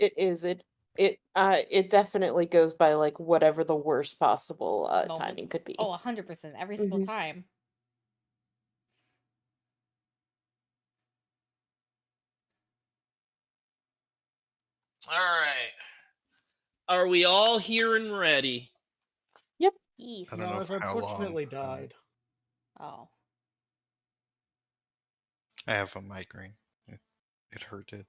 It is. It definitely goes by like whatever the worst possible Moment. timing could Oh, be. 100% every single Hmm. time. All right. Are we all here and ready? Yep. Yes. I don't know No, I've how long. unfortunately died. Oh. I have a migraine. It hurted.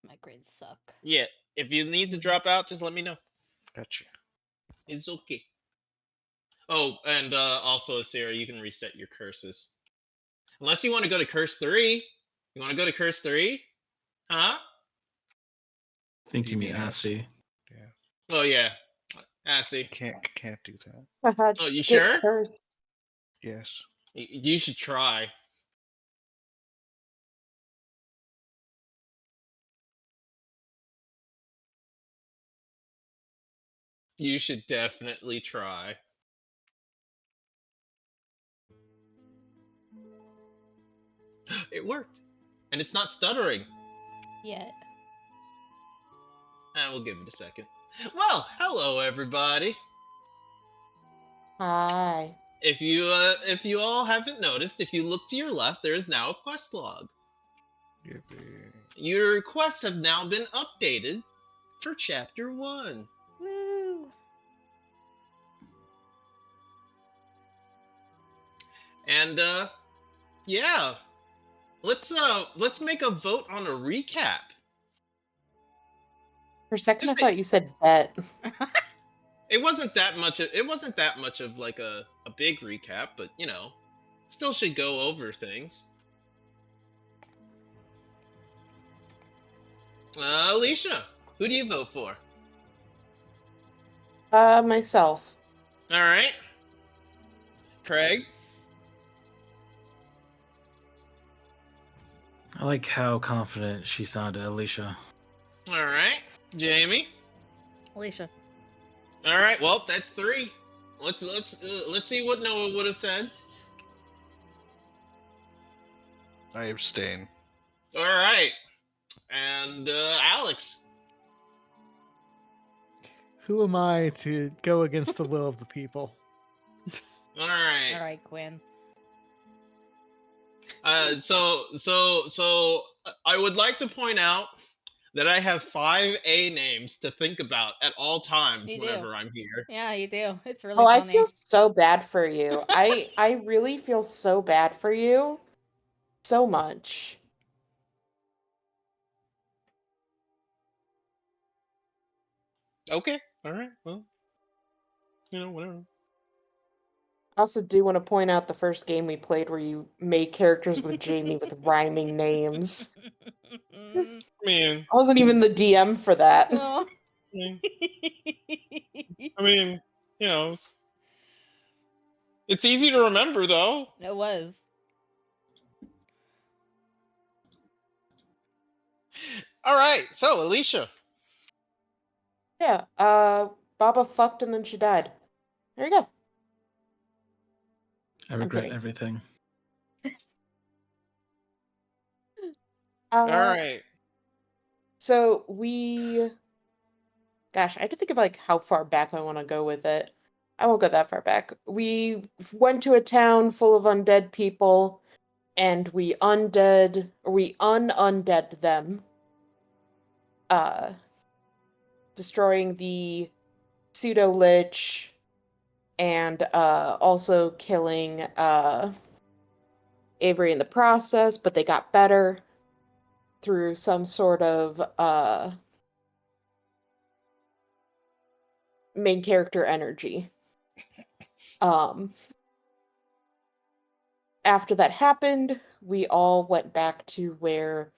My grades suck. Yeah. If you need to Mhm. drop out, just let me know. Gotcha. It's okay. Oh, and also, Sarah, you can reset your curses. Unless you want to go to curse 3. You want to go to curse 3? Huh? I think you mean DBS. Assy. Yeah. Oh, yeah. See. Can't do that. Oh, you Get sure? cursed. Yes. You should try. You should definitely try. It worked. And it's not stuttering. Yet. We'll give it a second. Well, hello everybody. Hi. If you all haven't noticed, if you look to your left, there is now a quest log. Yippee. Your quests have now been updated for chapter 1. Woo! And yeah. Let's make a vote on a recap. For a second, I Just thought you said bet. It wasn't that much of like a big recap, but still should go over things. Alicia, who do you vote for? Myself. All right. Craig? I like how confident she sounded, Alicia. All right. Jamie? Alicia. All right. Well, that's 3. Let's see what Noah would have said. I abstain. All right. And Alex? Who am I to go against the will of the people? All right. All right, Quinn. So I would like to point out that I have 5 A names to think about at all times You do. whenever I'm here. Yeah, you do. It's really Oh, I funny. feel so bad for you. I really feel so bad for you. So much. Okay. All right. Well, whatever. I also do want to point out the first game we played where you made characters with Jamie with rhyming names. I mean, I wasn't even the DM for that. Oh. I mean, it's easy to remember though. It was. All right. So, Alicia. Yeah, Baba fucked and then she died. There you go. I regret kidding. everything. All right. So gosh, I had to think of like how far back I want to go with it. I won't go that far back. We went to a town full of undead people, and we undead them, destroying the pseudo lich, and also killing Avery in the process. But they got better through some sort of main character energy. After that happened, we all went back to where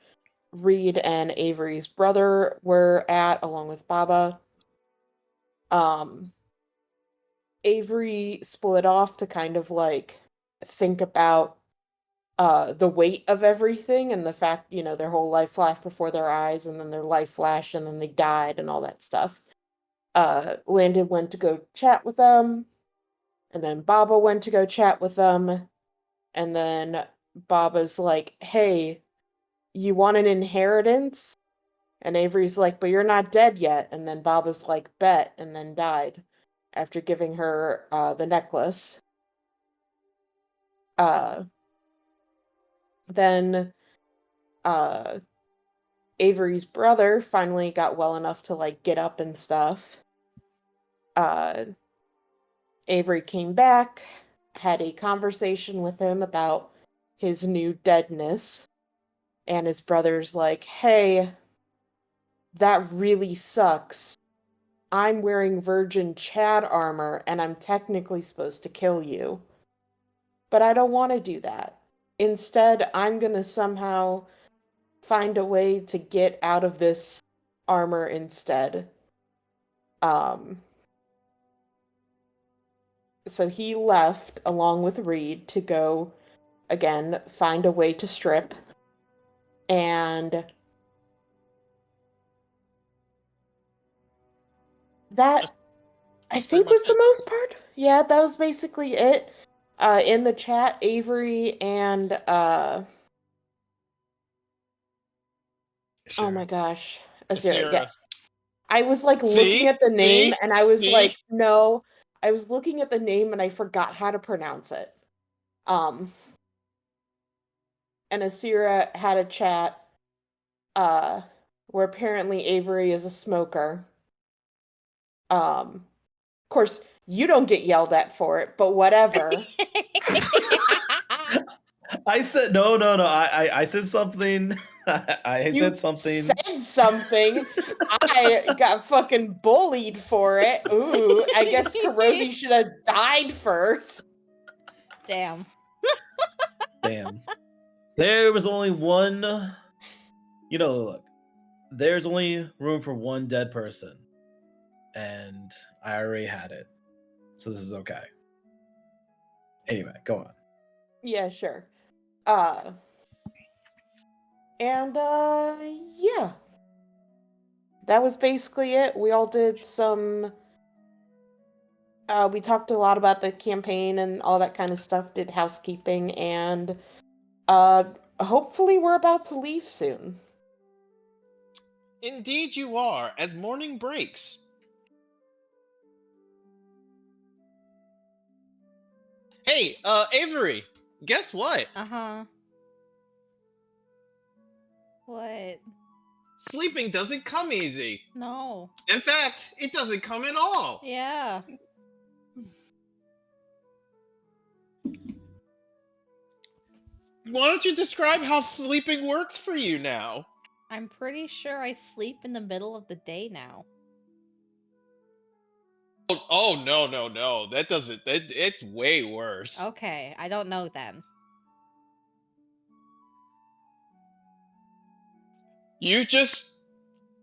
Reed and Avery's brother were at, along with Baba. Avery split off to kind of like think about the weight of everything and the fact, their whole life flashed before their eyes, and then their life flashed, and then they died, and all that stuff. Landon went to go chat with them, and then Baba went to go chat with them, and then Baba's like, hey, you want an inheritance? And Avery's like, but you're not dead yet. And then Baba's like, bet, and then died after giving her the necklace. Then Avery's brother finally got well enough to like get up and stuff. Avery came back, had a conversation with him about his new deadness, and his brother's like, hey, that really sucks. I'm wearing Virgin Chad armor, and I'm technically supposed to kill you. But I don't want to do that. Instead, I'm gonna somehow find a way to get out of this armor instead. So he left along with Reed to go again find a way to strip, and that I That's pretty think much was the it. most part. Yeah, that was basically it. In the chat, Avery and oh my Sure. gosh, Azira, Asira. yes. I was like looking See? at the name See? and I was See? like, no. I was looking at the name and I forgot how to pronounce it. Um, and Asira had a chat uh where apparently Avery is a smoker. Of course, you don't get yelled at for it, but whatever. I said no. I said something. I You said something. said something. I got fucking bullied for it. Ooh, I guess Kurosi should have died first. Damn. Damn. There was only one. Look. There's only room for one dead person, and I already had it, so this is okay. Anyway, go on. Yeah, sure. And yeah. That was basically it. We all did some we talked a lot about the campaign and all that kind of stuff, did housekeeping, and uh hopefully we're about to leave soon. Indeed you are, as morning breaks. Hey, Avery, guess what? Uh-huh. What? Sleeping doesn't come easy. No. In fact, it doesn't come at all. Yeah. Why don't you describe how sleeping works for you now? I'm pretty sure I sleep in the middle of the day now. Oh no. That doesn't it's way worse. Okay, I don't know then. You just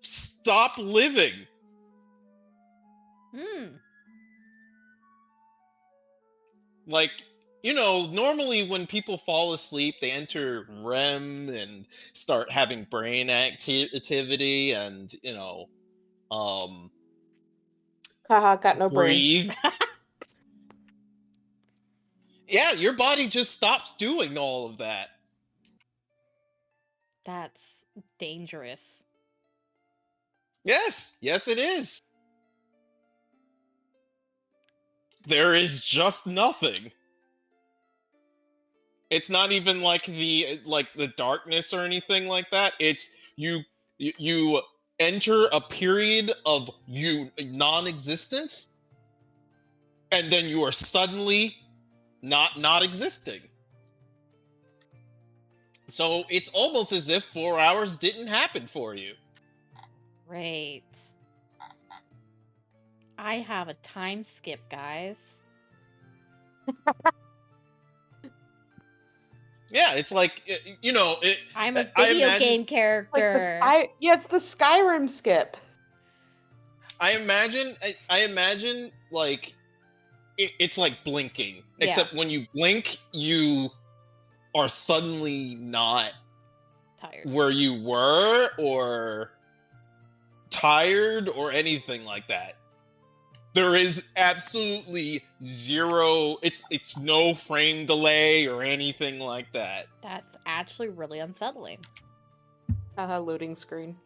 stop living. Hmm. Like, normally when people fall asleep, they enter REM and start having brain activity and, Haha, got no brain. breathe. Yeah, your body just stops doing all of that. That's dangerous. Yes, it is. There is just nothing. It's not even like the darkness or anything like that. It's you enter a period of non-existence, and then you are suddenly not existing. So it's almost as if 4 hours didn't happen for you. Great. I have a time skip, guys. Yeah, it's like I'm a I video imagine, game Like character. yeah, it's the Skyrim skip. I imagine like it's like blinking, Yeah. except when you blink, you are suddenly not Tired. where you were or tired or anything like that. There is absolutely zero. It's no frame delay or anything like that. That's actually really unsettling. Haha, loading screen.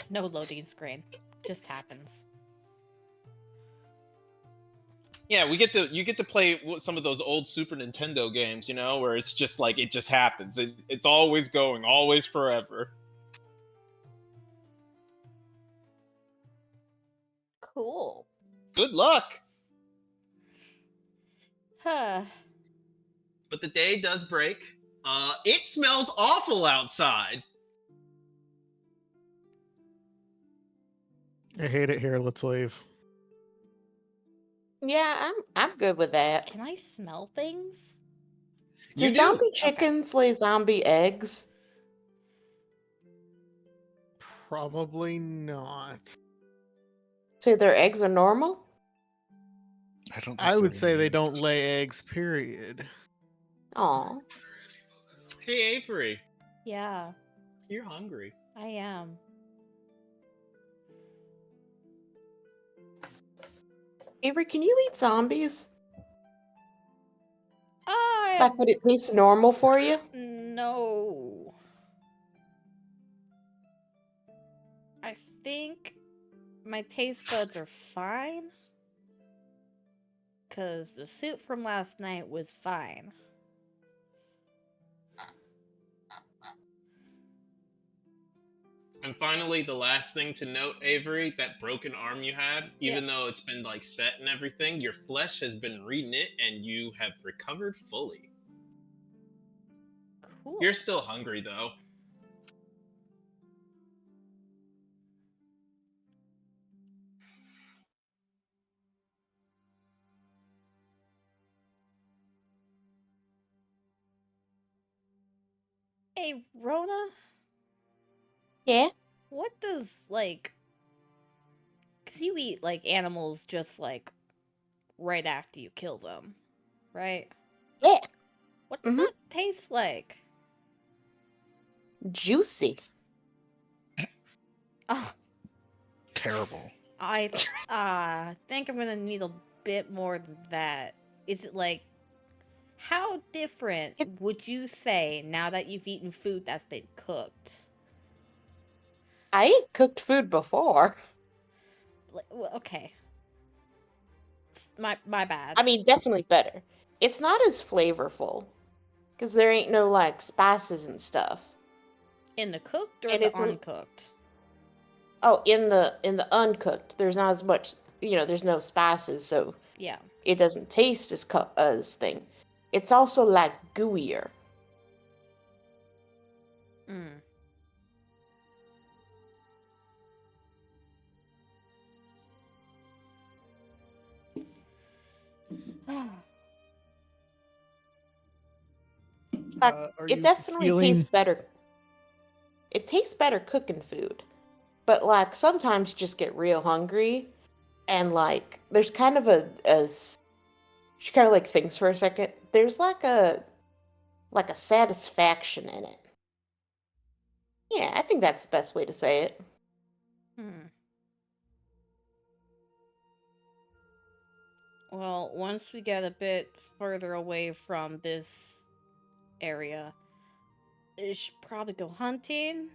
No loading screen. Just happens. Yeah, you get to play some of those old Super Nintendo games, where it's just like it just happens. It's always going, always forever. Cool. Good luck. Huh. But the day does break. It smells awful outside. I hate it here. Let's leave. Yeah, I'm good with that. Can I smell things? Do You do. zombie chickens lay zombie eggs? Probably not. So their eggs are normal? I don't think I would they're say they mean. don't lay eggs, period. Aw. Hey, Avery, Yeah, you're hungry. I am. Avery, can you eat zombies? I Like, would it taste normal for you? no. I think my taste buds are fine. Cause the soup from last night was fine. And finally, the last thing to note, Avery, that broken arm you had, even Yeah. though it's been like set and everything, your flesh has been reknit and you have recovered fully. Cool. You're still hungry though. Hey, Rona, Yeah. what does like? Cause you eat like animals just like right after you kill them, right? Yeah. What does Mhm. that taste like? Juicy. Oh, Terrible. I think I'm gonna need a bit more than that. Is it like how different It- would you say now that you've eaten food that's been cooked? I ate cooked food before. Like, okay, my bad. I mean, definitely better. It's not as flavorful because there ain't no like spices and stuff. In the cooked or And the it's uncooked? in the uncooked. There's not as much. There's no spices, so Yeah. it doesn't taste as thing. It's also like gooier. Mm. Like Are it you definitely tastes feeling? better. It tastes better cooking food, but like sometimes you just get real hungry, and like there's kind of she kind of like thinks for a second. There's like a satisfaction in it. Yeah, I think that's the best way to say it. Hmm. Well, once we get a bit further away from this area, we should probably go hunting.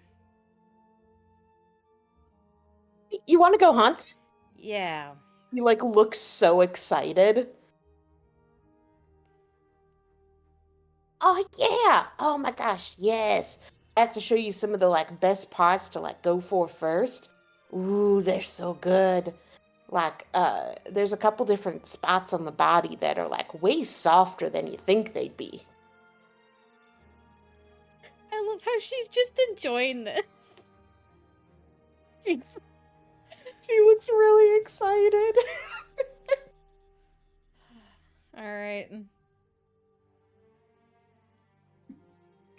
You want to go hunt? Yeah. You like look so excited. Oh yeah. Oh my gosh, yes. I have to show you some of the like best parts to like go for first. Ooh, they're so good. Like there's a couple different spots on the body that are like way softer than you think they'd be. I love how she's just enjoying this. She's, she looks really excited. Alright.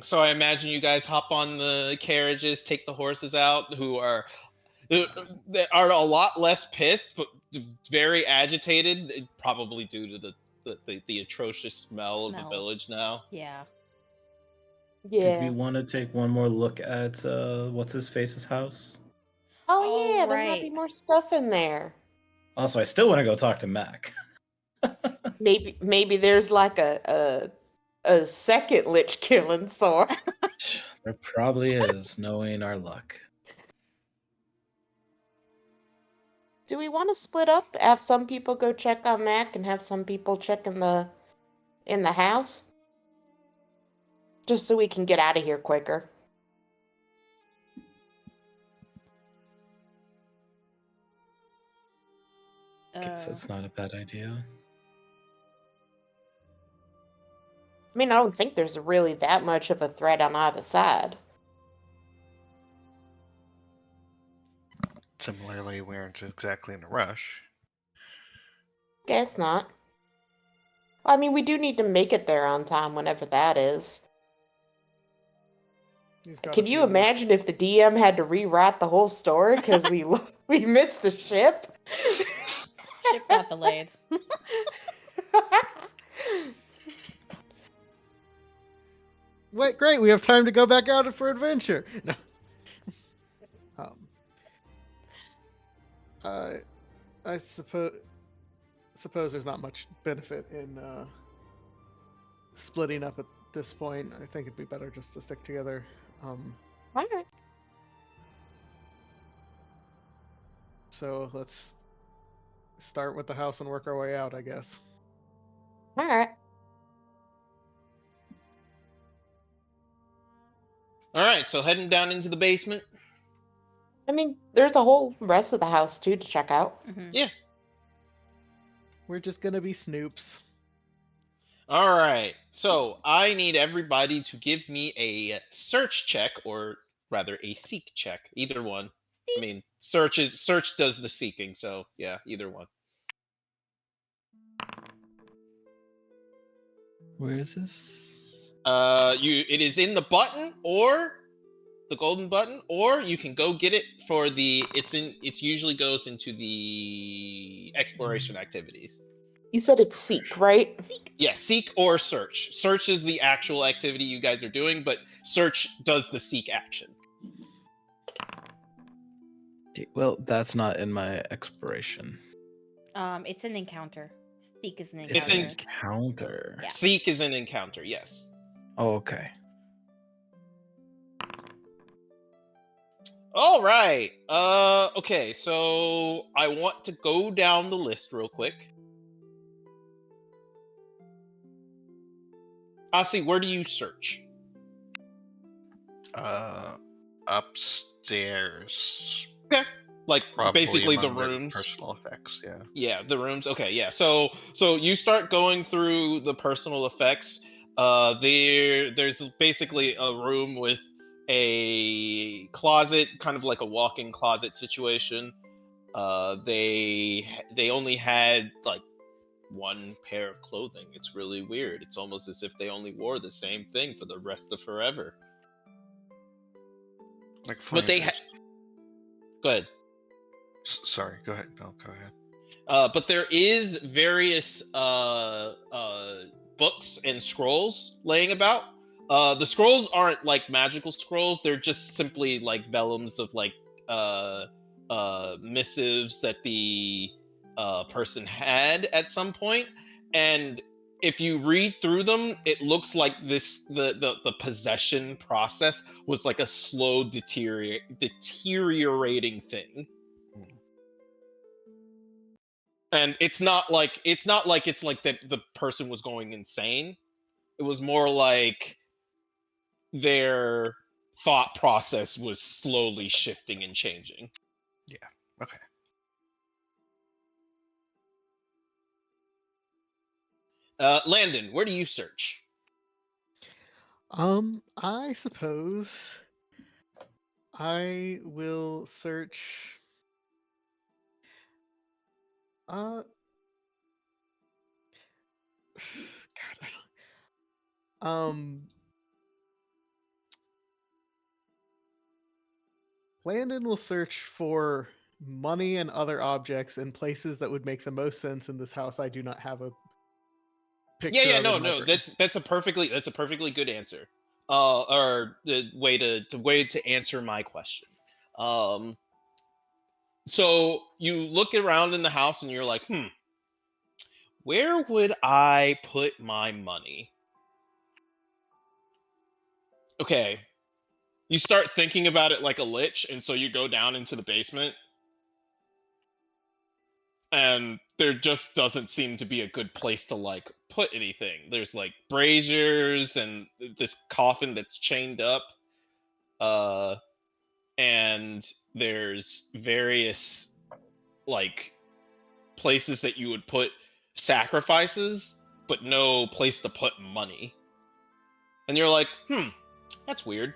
So I imagine you guys hop on the carriages, take the horses out, who are that are a lot less pissed, but very agitated, probably due to the atrocious smell of the Smell. village now. Yeah. Did we Yeah. want to take one more look at what's his face's house? Oh yeah, there might right. be more stuff in there. Also, I still want to go talk to Mac. Maybe there's like a second lich killing sword. There probably is, knowing our luck. Do we want to split up? Have some people go check on Mac and have some people check in the house? Just so we can get out of here quicker. Guess that's not a bad idea. I mean, I don't think there's really that much of a threat on either side. Similarly, we aren't exactly in a rush. Guess not. I mean, we do need to make it there on time, whenever that is. We've got a Can you few- imagine if the DM had to rewrite the whole story because we missed the ship? Ship got delayed. Wait, great! We have time to go back out for adventure. No. I suppose there's not much benefit in splitting up at this point. I think it'd be better just to stick together. Alright. So let's start with the house and work our way out, I guess. Alright. All right, so heading down into the basement. I mean, there's a whole rest of the house too to check out. Mhm. Yeah. We're just gonna be snoops. All right. So I need everybody to give me a search check, or rather a seek check. Either one. I mean, search does the seeking, so yeah, either one. Where is this? It is in the button, or the golden button, or you can go get it for the. It usually goes into the exploration activities. You said it's seek, right? Seek. Yeah, seek or search. Search is the actual activity you guys are doing, but search does the seek action. Well, that's not in my exploration. It's an encounter. Seek is an It's encounter. an Encounter. Yeah. Seek is an encounter, yes. Oh, okay. All right. Okay, so I want to go down the list real quick. Asi, where do you search? Upstairs. Okay. Like Probably basically the among their rooms. personal effects, yeah. Yeah, the rooms. Okay, yeah. So you start going through the personal effects. There's basically a room with a closet, kind of like a walk-in closet situation. They only had like one pair of clothing. It's really weird. It's almost as if they only wore the same thing for the rest of forever. Like But they Flanders. go ahead. Sorry, go ahead. No, go ahead. But there is various books and scrolls laying about. The scrolls aren't like magical scrolls; they're just simply like vellums of like missives that the person had at some point. And if you read through them, it looks like the possession process was like a slow deteriorating thing. And it's not like it's like that the person was going insane. It was more like their thought process was slowly shifting and changing. Yeah. Okay. Landon, where do you search? I suppose I will search. God, I don't. Landon will search for money and other objects in places that would make the most sense in this house. I do not have a picture Yeah, of no, in my no, brain. that's a perfectly good answer. Or the way to answer my question. Um, so you look around in the house and you're like, where would I put my money? Okay, you start thinking about it like a lich, and so you go down into the basement. and there just doesn't seem to be a good place to like put anything. There's like braziers and this coffin that's chained up, uh, and there's various like places that you would put sacrifices, but no place to put money. And you're like, that's weird.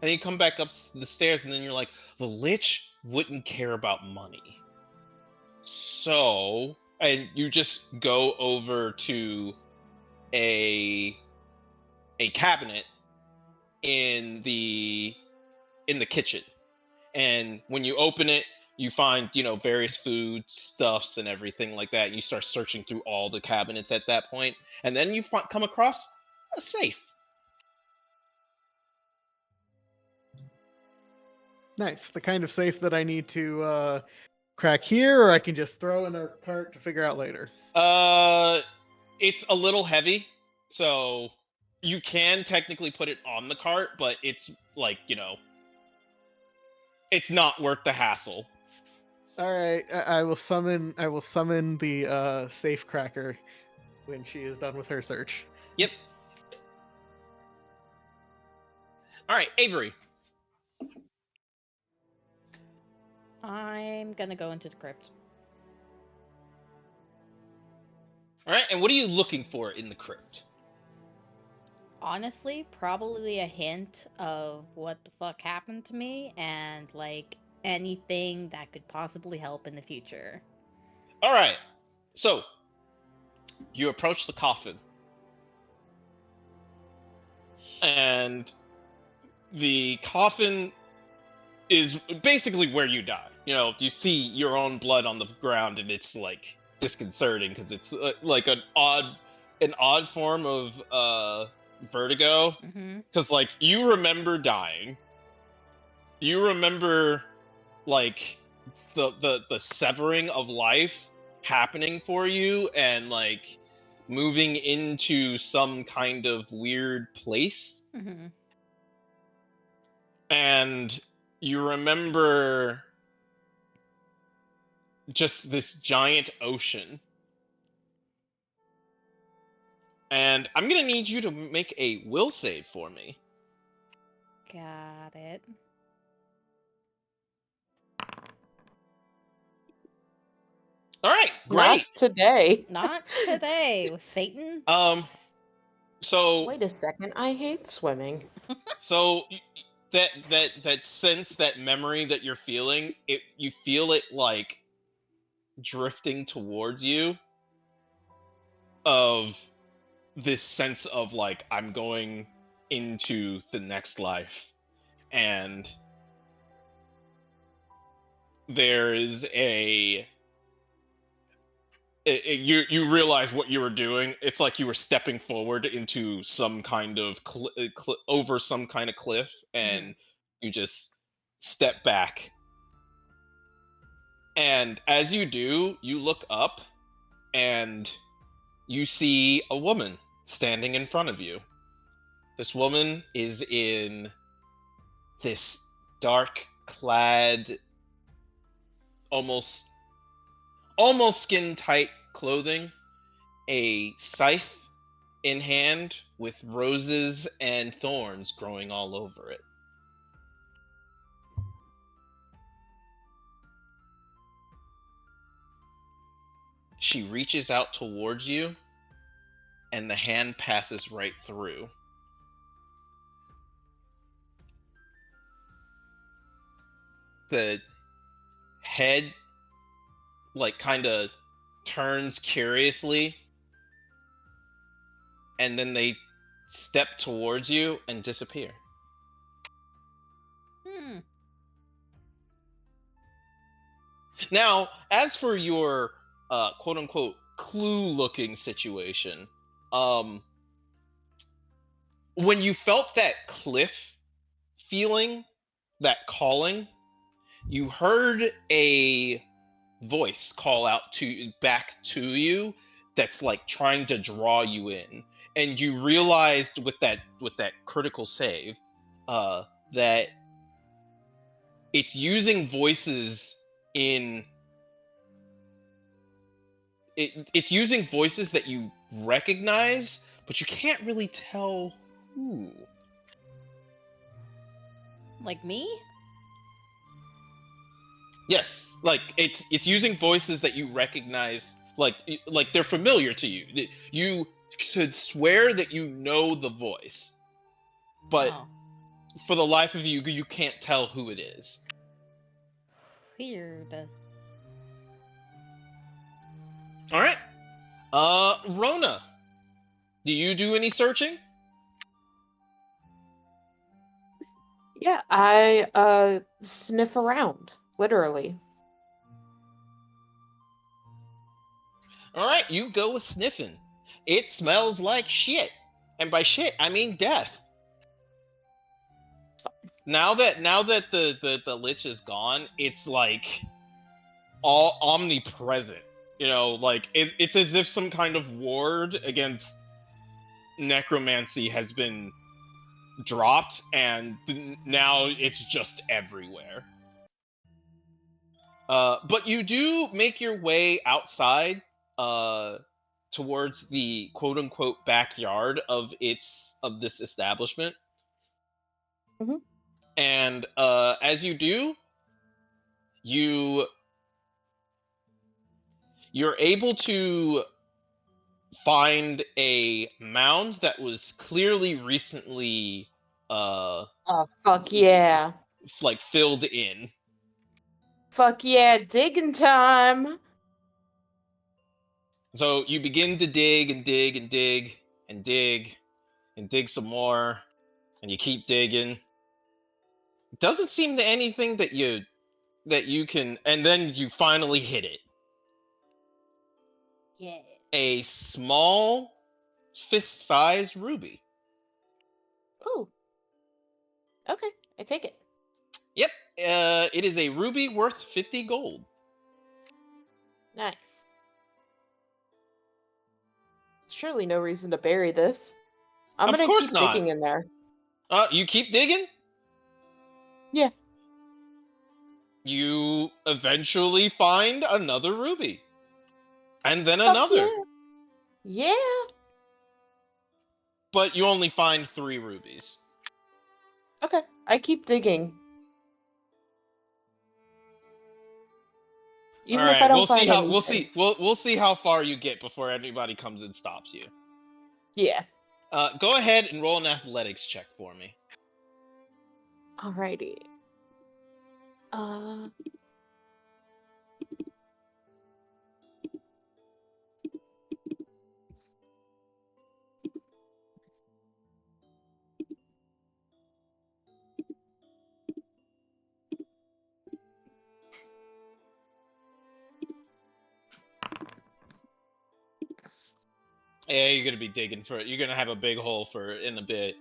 And you come back up the stairs, and then you're like, the Lich wouldn't care about money. So, and you just go over to a cabinet in the kitchen, and when you open it, you find various food stuffs and everything like that, and you start searching through all the cabinets at that point, and then you come across a safe. Nice. The kind of safe that I need to crack here, or I can just throw in a cart to figure out later. It's a little heavy, so you can technically put it on the cart, but it's like, it's not worth the hassle. All right, I will summon. I will summon the safe cracker when she is done with her search. Yep. All right, Avery. I'm gonna go into the crypt. All right, and what are you looking for in the crypt? Honestly, probably a hint of what the fuck happened to me and like anything that could possibly help in the future. All right, so you approach the coffin, and the coffin is basically where you die. You see your own blood on the ground, and it's like disconcerting because it's like an odd form of vertigo. Mm-hmm. Because like you remember dying, you remember like the severing of life happening for you, and like moving into some kind of weird place. Mm-hmm. And you remember just this giant ocean. And I'm gonna need you to make a will save for me. Got it. All right, Not great. today. Not today with Satan. So Wait a second, I hate swimming. so that sense, that memory that you're feeling, you feel it like drifting towards you, of this sense of like, I'm going into the next life, and there is you realize what you were doing. It's like you were stepping forward into some kind of over some kind of cliff, and you just step back. And as you do, you look up, and you see a woman standing in front of you. This woman is in this dark clad, almost skin tight clothing, a scythe in hand with roses and thorns growing all over it. She reaches out towards you, and the hand passes right through. The head like kind of turns curiously, and then they step towards you and disappear. Now, as for your quote unquote clue looking situation, when you felt that cliff feeling, that calling, you heard a voice call out back to you, that's like trying to draw you in, and you realized with that critical save, that it's using voices in it's using voices that you recognize, but you can't really tell who. Like me? Yes, like it's using voices that you recognize, like they're familiar to you. You could swear that you know the voice, but Oh, for the life of you, you can't tell who it is. weird. All right, Rona, do you do any searching? Yeah, I sniff around, literally. All right, you go with sniffing. It smells like shit, and by shit I mean death. Now that the lich is gone, it's like all omnipresent. You know, like it's as if some kind of ward against necromancy has been dropped, and now it's just everywhere. But you do make your way outside, uh, towards the quote unquote backyard of this establishment, Mhm. and as you do, you you're able to find a mound that was clearly recently uh Oh, fuck yeah. like filled in. Fuck yeah, digging time. So you begin to dig and dig and dig and dig and dig some more, and you keep digging. It doesn't seem to anything that you can, and then you finally hit it. Yeah. A small fist-sized ruby. Ooh, okay, I take it. Yep, it is a ruby worth 50 gold. Nice. Surely no reason to bury this. I'm Of gonna course keep not. digging in there. You keep digging. Yeah. You eventually find another ruby, and then Fuck another. yeah. Yeah. But you only find 3 rubies. Okay, I keep digging. All Even if I right, don't find anything. we'll see how far you get before anybody comes and stops you. Yeah. Go ahead and roll an athletics check for me. Alrighty. Uh, Yeah, you're gonna be digging for it. You're gonna have a big hole for it in a bit.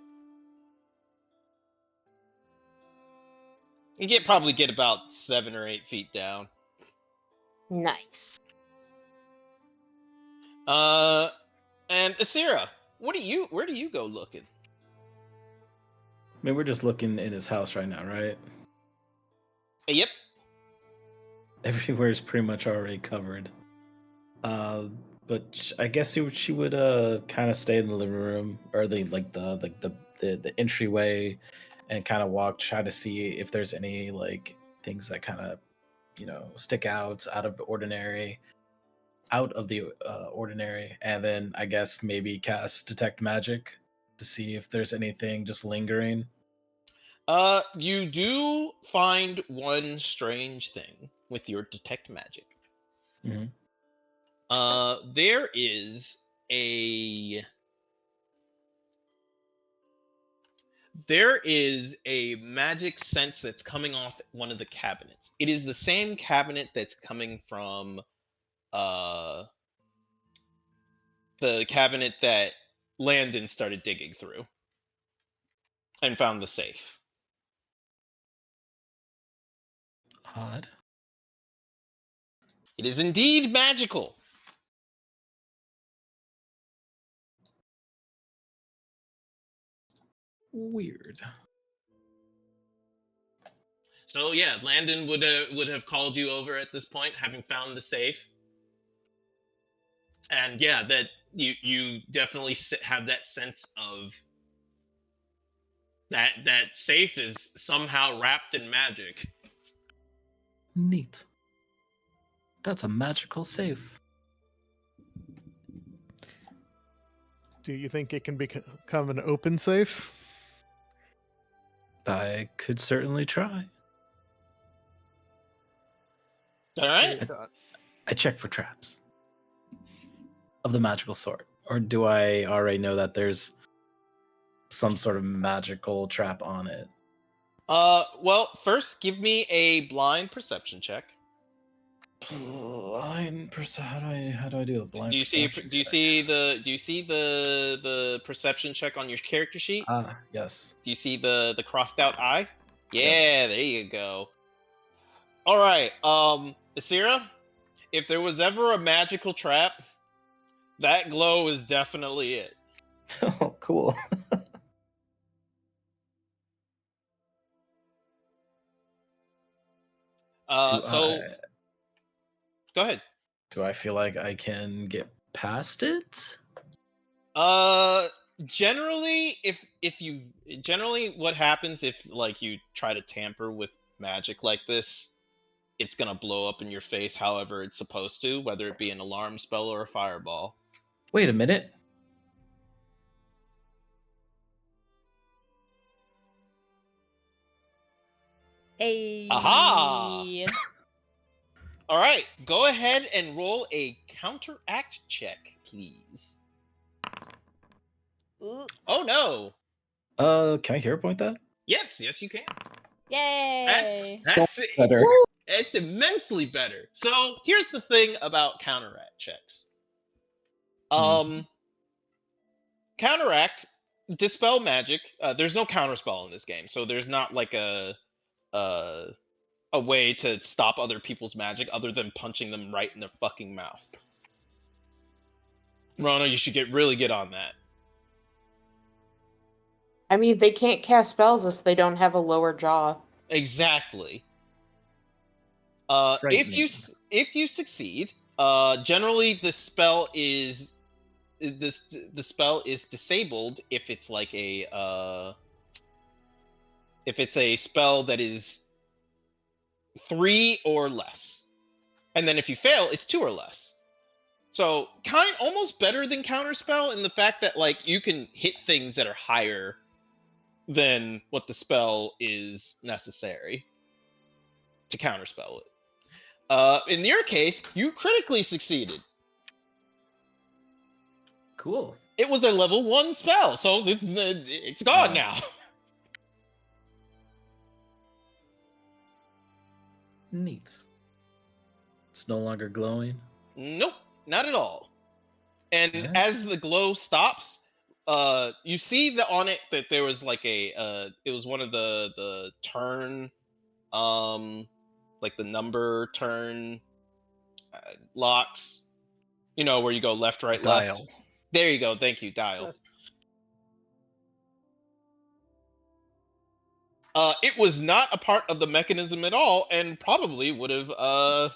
You probably get about 7 or 8 feet down. nice. Uh, and Asira, where do you go looking? I mean, we're just looking in his house right now, right? Yep. Everywhere is pretty much already covered. Uh, but I guess she would kind of stay in the living room or the entryway and kind of walk, try to see if there's any like things that kind of stick out of the ordinary, and then I guess maybe cast detect magic to see if there's anything just lingering. You do find one strange thing with your detect magic. Mhm. There is a magic sense that's coming off one of the cabinets. It is the same cabinet that's coming from uh the cabinet that Landon started digging through and found the safe. Odd. It is indeed magical. Weird. So yeah, Landon would have called you over at this point, having found the safe. And yeah, that you definitely have that sense of that safe is somehow wrapped in magic. Neat. That's a magical safe. Do you think it can become an open safe? I could certainly try. All right. I check for traps of the magical sort. Or do I already know that there's some sort of magical trap on it? Well, first give me a blind perception check. Blind perception. How do I do a blind Do you see perception do you check? see the perception check on your character sheet? Ah, yes. Do you see the crossed out eye? Yes. Yeah, there you go. All right, Asira, if there was ever a magical trap, that glow is definitely it. Oh, cool. Do So go ahead. do I feel like I can get past it? Uh, generally, if you generally what happens if like you try to tamper with magic like this, it's gonna blow up in your face however it's supposed to, whether it be an alarm spell or a fireball. Wait a minute. Aha! All right, go ahead and roll a counteract check, please. Ooh, Oh no! Can I hero point that? Yes, you can. yay! That's Better. it's immensely better. So here's the thing about counteract checks. Counteract, dispel magic. There's no counterspell in this game, so there's not like uh, a way to stop other people's magic other than punching them right in their fucking mouth. Rona, you should really get on that. I mean, they can't cast spells if they don't have a lower jaw. Exactly. Frightening. If you succeed, generally the spell is the spell is disabled if it's like if it's a spell that is 3 or less, and then if you fail, it's 2 or less. So almost better than counterspell in the fact that like you can hit things that are higher than what the spell is necessary to counterspell it. In your case, you critically succeeded. Cool. It was a level 1 spell, so it's gone now. Neat. It's no longer glowing. Nope, not at all. And Yeah. as the glow stops, you see that on it that there was like it was one of the turn, like the number turn locks. You know where you go left, right, left. Dial. There you go. Thank you, dial. It was not a part of the mechanism at all, and probably would have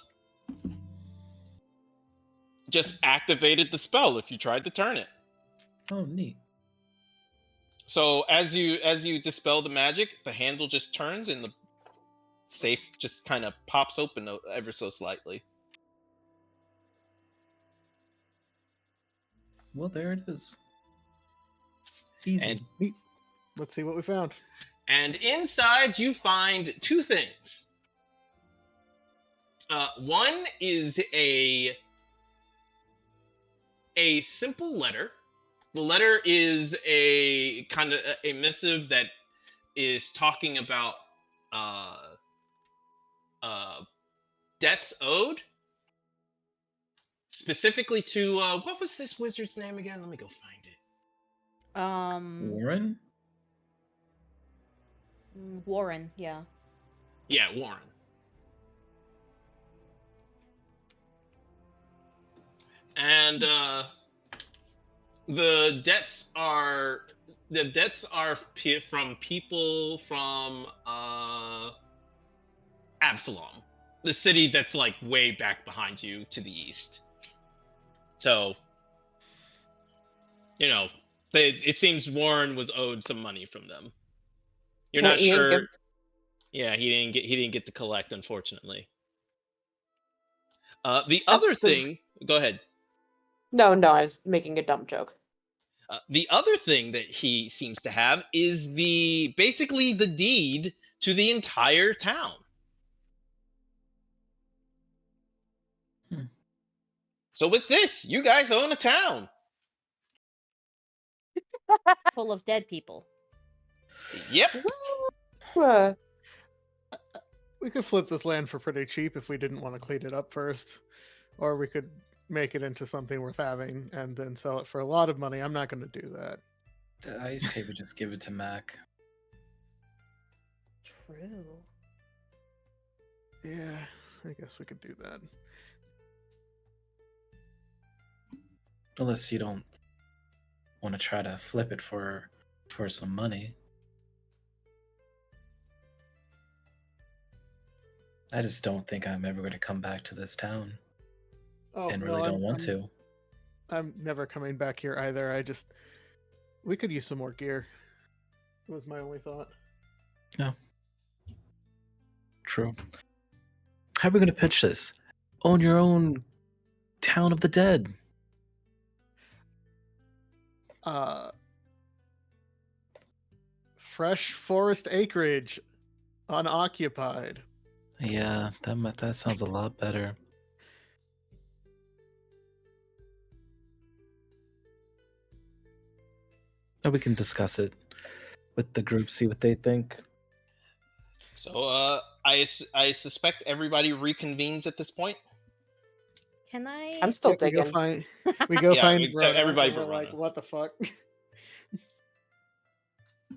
just activated the spell if you tried to turn it. Oh, neat. So as you dispel the magic, the handle just turns and the safe just kind of pops open ever so slightly. Well, there it is. Easy. And Neat. Let's see what we found. And inside you find 2 things. One is a simple letter. The letter is a kind of a missive that is talking about debts owed, specifically to what was this wizard's name again? Let me go find it. Warren? Warren, yeah. Yeah, Warren. And the debts are from people from Absalom, the city that's like way back behind you to the east. So, you know, it seems Warren was owed some money from them. You're not He ain't sure. get- Yeah, he didn't get to collect, unfortunately. The That's other the thing, go ahead. No, I was making a dumb joke. The other thing that he seems to have is basically the deed to the entire town. Hmm. So with this, you guys own a town. Full of dead people. Yep. Uh, We could flip this land for pretty cheap if we didn't want to clean it up first, or we could make it into something worth having and then sell it for a lot of money. I'm not going to do that. I say we just give it to Mac. True. Yeah, I guess we could do that. Unless you don't want to try to flip it for some money. I just don't think I'm ever going to come back to this town, Oh, and no, really don't want to. I'm never coming back here either. We could use some more gear. Was my only thought. No. True. How are we going to pitch this? Own your own town of the dead. Fresh forest acreage, unoccupied. Yeah, that sounds a lot better. And we can discuss it with the group, see what they think. So I suspect everybody reconvenes at this point. Can I? I'm still Yep, we go digging. find we go Yeah, find except Rona, everybody and we're but like, Rona. what the fuck?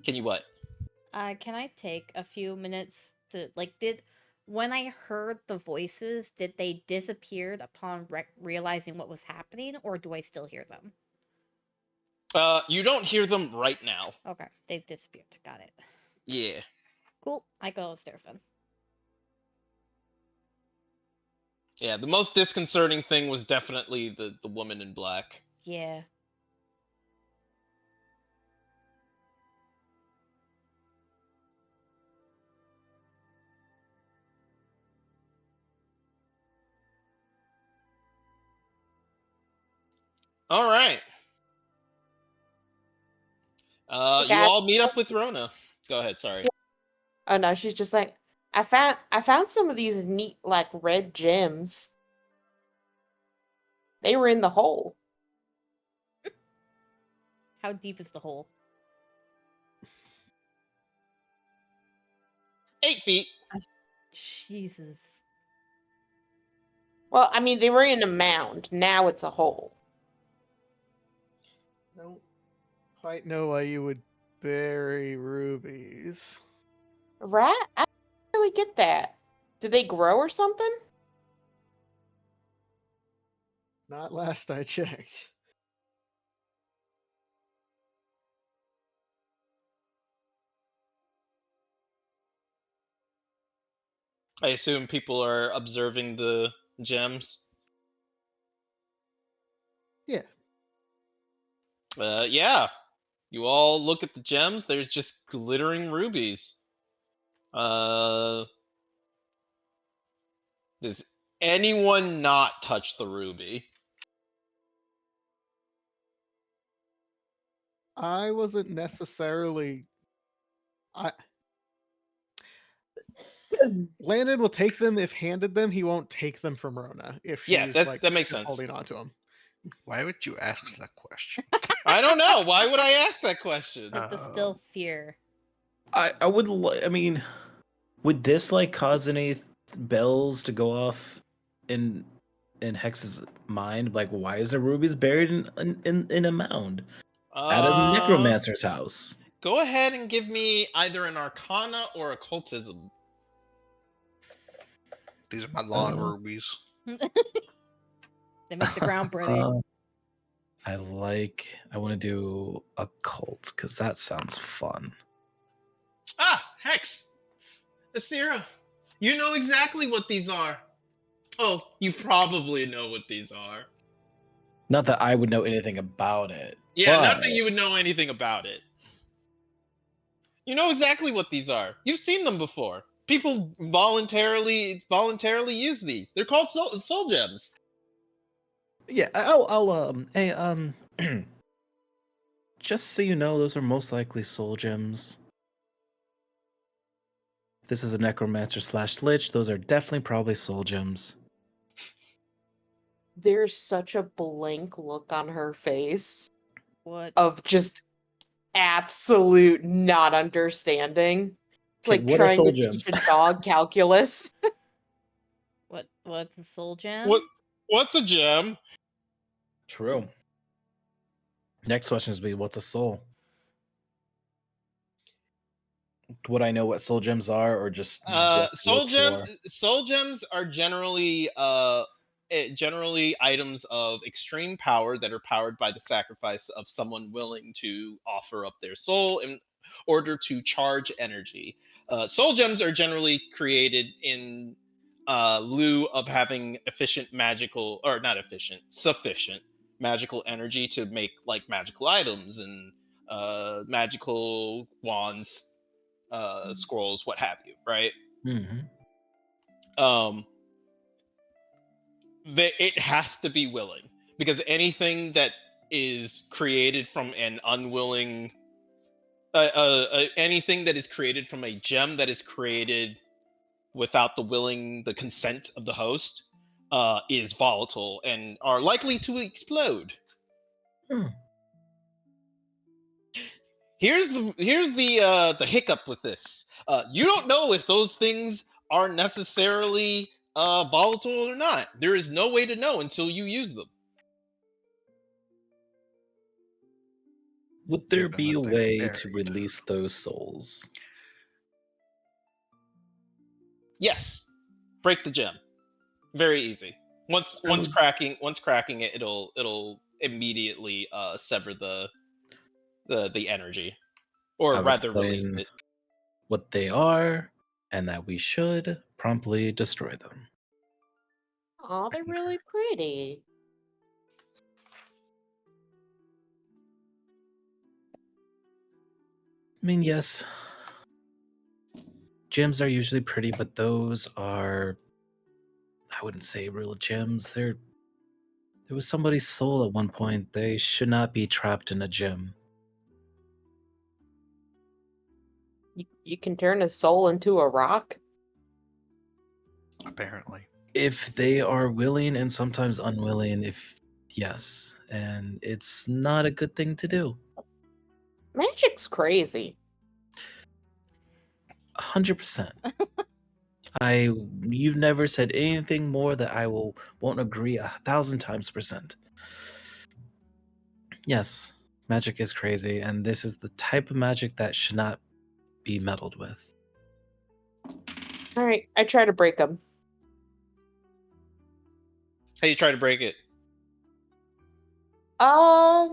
Can you what? Can I take a few minutes to when I heard the voices, did they disappeared upon realizing what was happening, or do I still hear them? You don't hear them right now. Okay, they disappeared. Got it. Yeah. Cool. I go upstairs then. Yeah, the most disconcerting thing was definitely the woman in black. Yeah. All right. You Guys, all meet up with Rona. Go ahead, sorry. oh no, she's just like, I found some of these neat like red gems. They were in the hole. How deep is the hole? 8 feet. Jesus. Well, I mean, they were in a mound. Now it's a hole. Don't quite know why you would bury rubies. Right? I don't really get that. Do they grow or something? Not last I checked. I assume people are observing the gems. Yeah. Yeah. You all look at the gems. There's just glittering rubies. Does anyone not touch the ruby? I wasn't necessarily. Landon will take them if handed them. He won't take them from Rona if Yeah, she's that makes just sense. holding on to them. Why would you ask that question? I don't know. Why would I ask that question? But the still fear. I would. I mean, would this cause any bells to go off in Hex's mind? Like, why is the rubies buried in a mound at a necromancer's house? Go ahead and give me either an Arcana or occultism. These are my lawn rubies. They make the ground pretty. I want to do occult because that sounds fun. Hex! Asira, you know exactly what these are. Oh, you probably know what these are. Not that I would know anything about it. Yeah, not but that you would know anything about it. You know exactly what these are. You've seen them before. People voluntarily use these. They're called soul gems. Yeah, I'll hey, just so you know, those are most likely soul gems. If this is a necromancer / lich, those are definitely probably soul gems. There's such a blank look on her face What? of just absolute not understanding. It's Okay, like what are trying soul to teach gems? a dog calculus. What's a soul gem? What's a gem? True. Next question is be what's a soul? Would I know what soul gems are, or just what to look for? Soul gems are generally items of extreme power that are powered by the sacrifice of someone willing to offer up their soul in order to charge energy. Soul gems are generally created in lieu of having efficient magical, or not efficient, sufficient magical energy to make like magical items and magical wands, scrolls, what have you, right? Hmm. Um, it has to be willing, because anything that is created from an unwilling, anything that is created from a gem that is created without the consent of the host, is volatile and are likely to explode. Hmm. Here's the hiccup with this. You don't know if those things are necessarily volatile or not. There is no way to know until you use them. Would there Given be that a they've way to buried. release those souls? Yes, break the gem. Very easy. I would Once cracking it, it'll immediately sever the energy, or I would rather release explain it. what they are and that we should promptly destroy them. Oh, they're really pretty. I mean, yes, gems are usually pretty, but those are, I wouldn't say real gems. There was somebody's soul at one point. They should not be trapped in a gem. You can turn a soul into a rock. Apparently. If they are willing and sometimes unwilling, if yes, and it's not a good thing to do. Magic's crazy. 100%. You've never said anything more that I won't agree 1,000 times percent. Yes, magic is crazy, and this is the type of magic that should not be meddled with. All right, I try to break them. How you try to break it? Uh,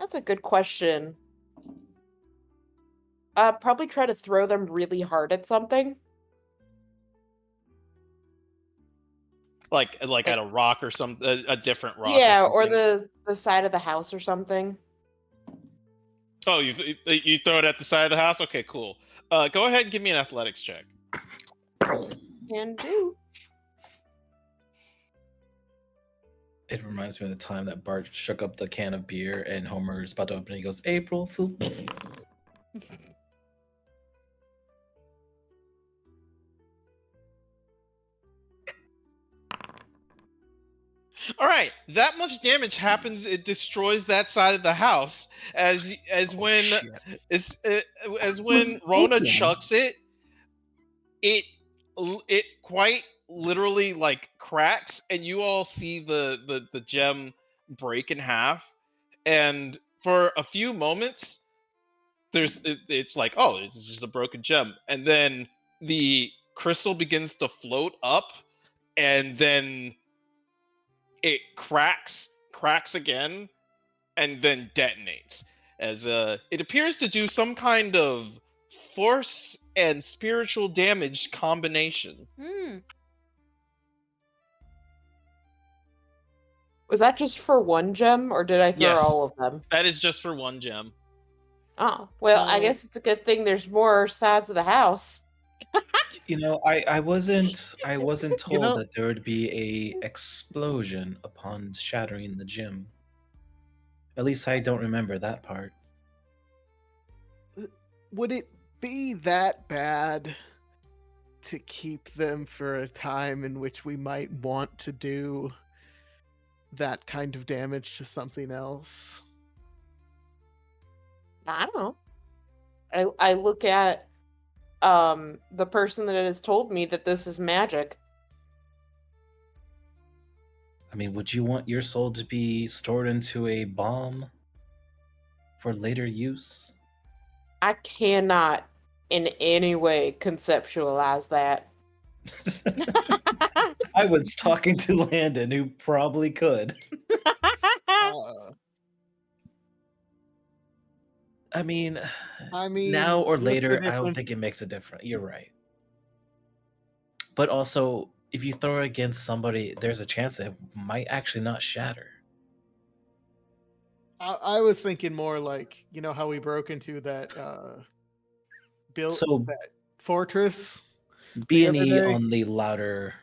that's a good question. Probably try to throw them really hard at something. Like at Like, a rock or some a different rock or yeah, or something. the side of the house or something. Oh, you throw it at the side of the house. Okay, cool. Go ahead and give me an athletics check. Can do. It reminds me of the time that Bart shook up the can of beer and Homer's about to open it. He goes, April Fool. All right, that much damage happens. It destroys that side of the house. As Oh, when shit. as as when Was Rona open. chucks it, it it quite literally like cracks, and you all see the gem break in half. And for a few moments, it's like, oh, it's just a broken gem, and then the crystal begins to float up, and then it cracks again, and then detonates, as it appears to do some kind of force and spiritual damage combination. Hmm. Was that just for one gem, or did I throw Yes. all of them? That is just for one gem. Oh, well, I So- guess it's a good thing there's more sides of the house. You know, I wasn't told know- that there would be a explosion upon shattering the gym. At least I don't remember that part. Would it be that bad to keep them for a time in which we might want to do that kind of damage to something else? I don't know. I look at the person that has told me that this is magic. I mean, would you want your soul to be stored into a bomb for later use? I cannot in any way conceptualize that. I was talking to Landon, who probably could. Uh, I mean, I mean, now or what's the later, I don't difference? think it makes a difference. You're right. But also, if you throw it against somebody, there's a chance it might actually not shatter. I was thinking more like, you know how we broke into that built So that fortress B the and other E day? on the louder.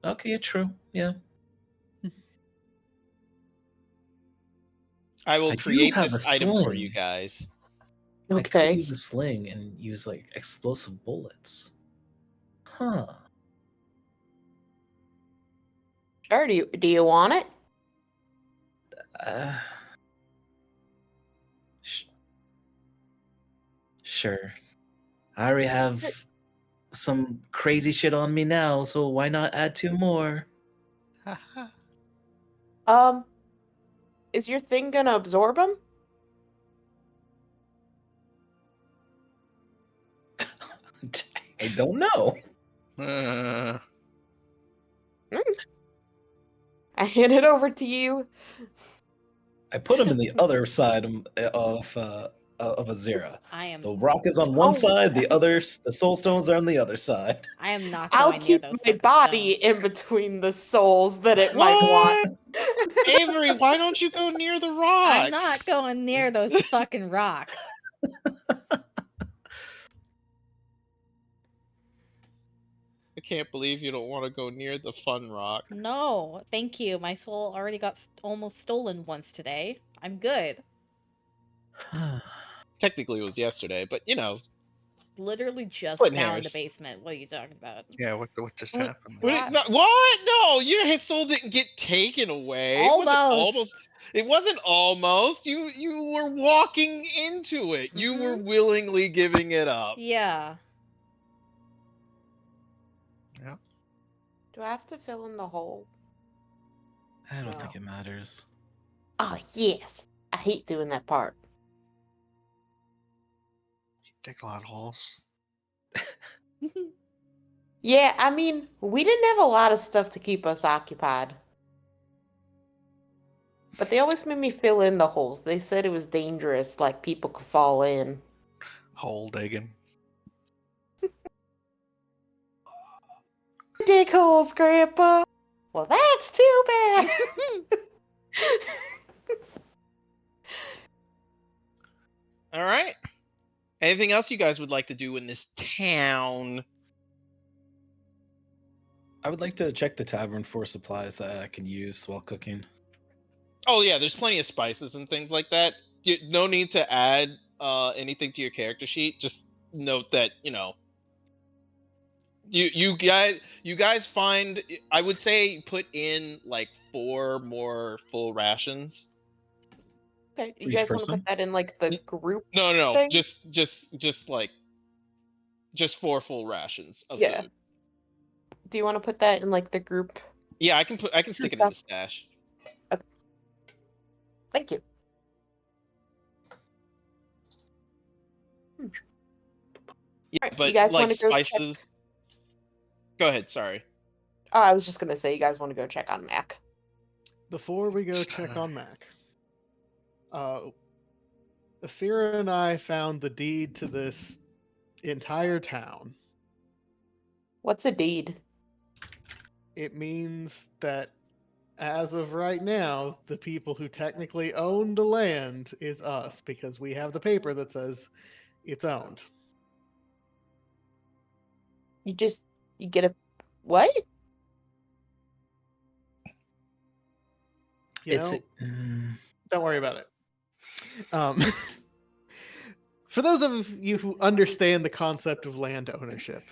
Okay, true. Yeah, I will I do create have a this item for you sling. guys. I could Okay. use a sling and use like explosive bullets. Huh. Sure, do you want it? Uh, sh- sure. I already have some crazy shit on me now, so why not add 2 more? Um, is your thing gonna absorb them? I don't know. I hand it over to you. I put him in the other side of Azira. I am The rock is on one Oh, side, the soul stones are on the other side. I am not I'll going near keep those my fucking body stones. in between the souls that it might want. What? Avery, why don't you go near the rocks? I'm not going near those fucking rocks. I can't believe you don't want to go near the fun rock. No, thank you. My soul already got almost stolen once today. I'm good. Technically, it was yesterday, but you know, Literally just splitting now in the hairs. basement. What are you talking about? Yeah, what just What? happened? What? No, your soul didn't get taken away. It wasn't almost. Almost. It wasn't almost. You were walking into it. You were Mhm. willingly giving it up. Yeah. Yeah. Do I have to fill in the hole? I don't No. think it matters. Oh, yes. I hate doing that part. Take a lot of holes. Yeah, I mean, we didn't have a lot of stuff to keep us occupied. But they always made me fill in the holes. They said it was dangerous, like people could fall in. Hole digging. Dig holes, Grandpa! Well, that's too bad! All right. Anything else you guys would like to do in this town? I would like to check the tavern for supplies that I can use while cooking. Oh yeah, there's plenty of spices and things like that. No need to add anything to your character sheet. Just note that you guys find. I would say put in like 4 more full rations. Okay, For you each guys want to person? put that in, like, the group No. thing? Just like just 4 full rations of Yeah. food. Do you want to put that in, like, the group? Yeah, I can stick it in the stash. Thank you. Yeah, Alright, but you guys like want to go check? spices. Go ahead. Sorry. Oh, I was just going to say, you guys want to go check on Mac. Before we go check on Mac, Asira and I found the deed to this entire town. What's a deed? It means that As of right now, the people who technically own the land is us because we have the paper that says it's owned. You get a what? You It's know, don't worry about it. Um, for those of you who understand the concept of land ownership,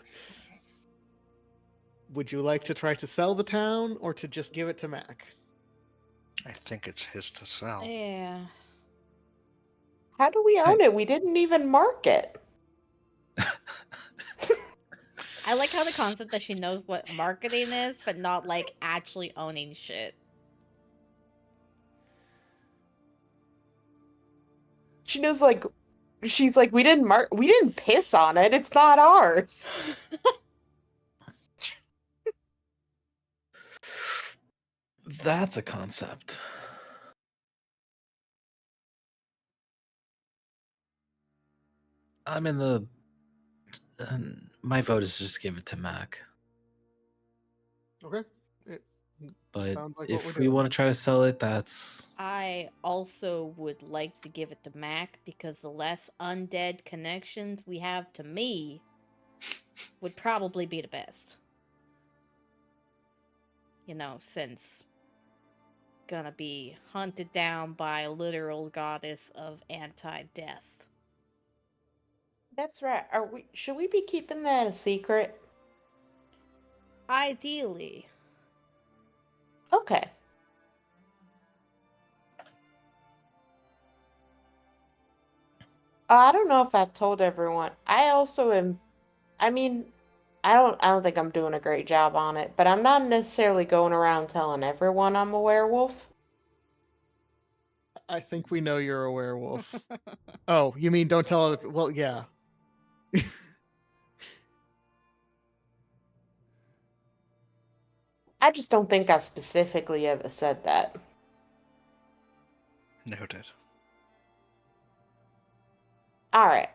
would you like to try to sell the town or to just give it to Mac? I think it's his to sell. Yeah. How do we I- own it? We didn't even mark it. I like how the concept that she knows what marketing is, but not like actually owning shit. She knows, like, she's like, we didn't piss on it. It's not ours. That's a concept. I'm in the. My vote is just give it to Mac. Okay. It But sounds like what we're if we doing. want to try to sell it, that's. I also would like to give it to Mac because the less undead connections we have to me would probably be the best. You know, since gonna be hunted down by a literal goddess of anti-death. That's right. Should we be keeping that a secret? Ideally. Okay. I don't know if I told everyone. I also am. I mean, I don't think I'm doing a great job on it, but I'm not necessarily going around telling everyone I'm a werewolf. I think we know you're a werewolf. Oh, you mean don't tell other? Well, yeah. I just don't think I specifically ever said that. Noted. All right.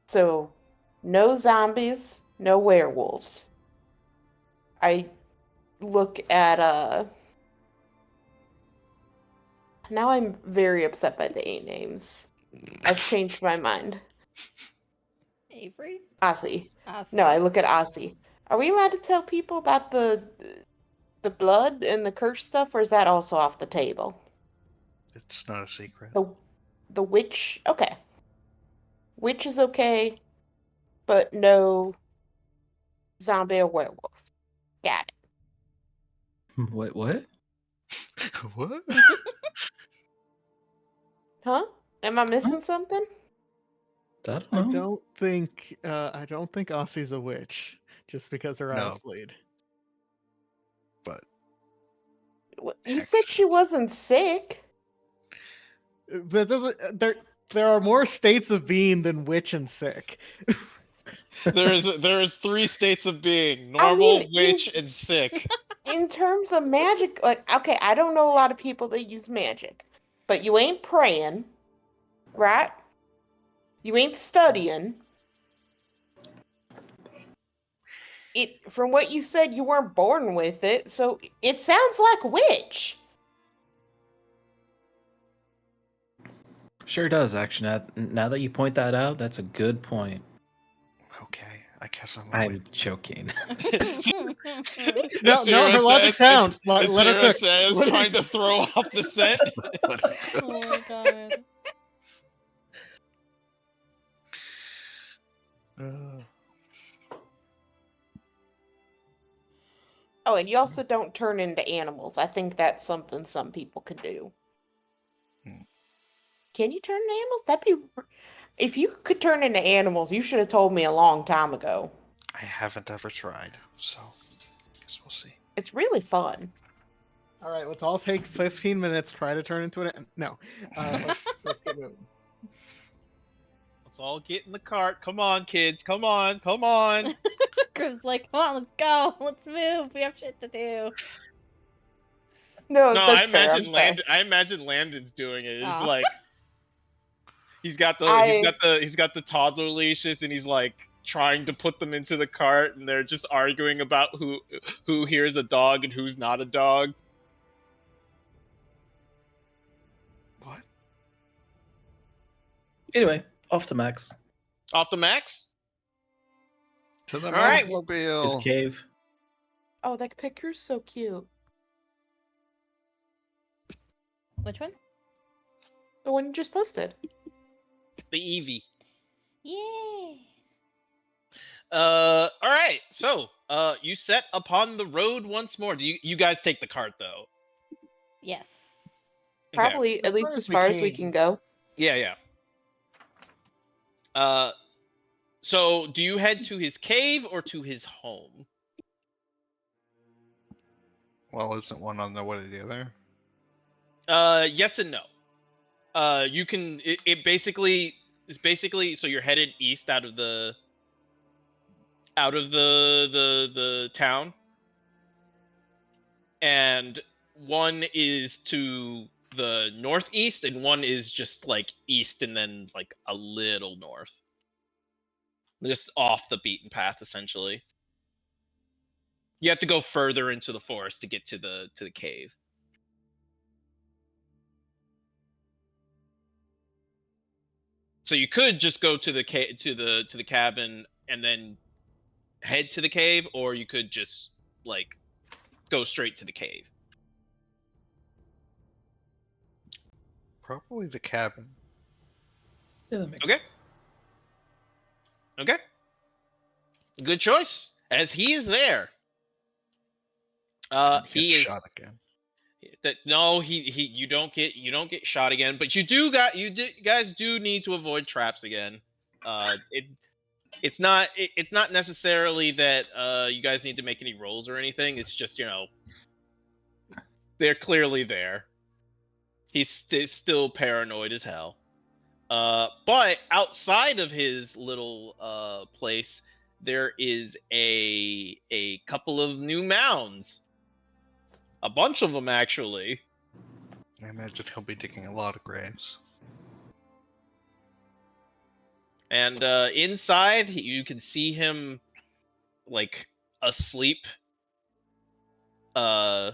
So, no zombies, no werewolves. I look at now I'm very upset by the eight names. I've changed my mind. Avery? Ozzy. I No, I see. look at Ozzy. Are we allowed to tell people about the blood and the curse stuff, or is that also off the table? It's not a secret. The witch, okay. Witch is okay, but no zombie or werewolf. Got it. What? What? Huh? Am I missing something? I don't I know. don't think Ossie's a witch just because her eyes No. bleed. But You said she Hexes. wasn't sick. That doesn't there are more states of being than witch and sick. There is three states of being: I normal, mean, witch, and sick. in terms of magic, like, okay, I don't know a lot of people that use magic, but you ain't praying, right? You ain't studying. It from what you said, you weren't born with it, so it sounds like witch. Sure does, actually. Now that you point that out, that's a good point. Okay, I guess I'm a I'm witch. joking. No, her logic sounds. Let her Asira cook. says, Let her- trying to throw off the scent. Let her go. Oh my god. Uh, Oh, and you also don't turn into animals. I think that's something some people can do. Hmm. Can you turn into animals? If you could turn into animals, you should have told me a long time ago. I haven't ever tried, so guess we'll see. It's really fun. All right, let's all take 15 minutes. Try to turn into an. No, let's get moving. Let's all get in the cart. Come on, kids. Come on. Come on. Chris is like, come on, let's go. Let's move. We have shit to do. No, No, that's fair. I'm sorry. I imagine Landon's doing it. It's Aw. like I he's got the toddler leashes, and he's like trying to put them into the cart, and they're just arguing about who here's a dog and who's not a dog. Anyway, off to Max. Off to Max. To the All right. His Mobile. cave. Oh, that picture's so cute. Which one? The one you just posted. The Eevee. Yay! All right. So, you set upon the road once more. Do you guys take the cart though? Yes. Okay. Probably at least far as as we far as we can. can go. Yeah, yeah. Uh, so do you head to his cave or to his home? Well, isn't one on the way to the other? Yes and no. You can. It basically is basically so you're headed east out of the town, and one is to the northeast, and one is just like east and then like a little north, just off the beaten path essentially. You have to go further into the forest to get to the cave. So you could just go to the cabin and then head to the cave, or you could just like go straight to the cave. Probably the cabin. Yeah, that makes Okay. sense. Okay. Good choice. As he is there. Don't get He is shot again. that no, he you don't get shot again, but guys do need to avoid traps again. It's not necessarily that you guys need to make any rolls or anything. It's just, they're clearly there. He's still paranoid as hell. But outside of his little place, there is a couple of new mounds. A bunch of them actually. I imagine he'll be digging a lot of graves. And inside, you can see him like asleep, uh,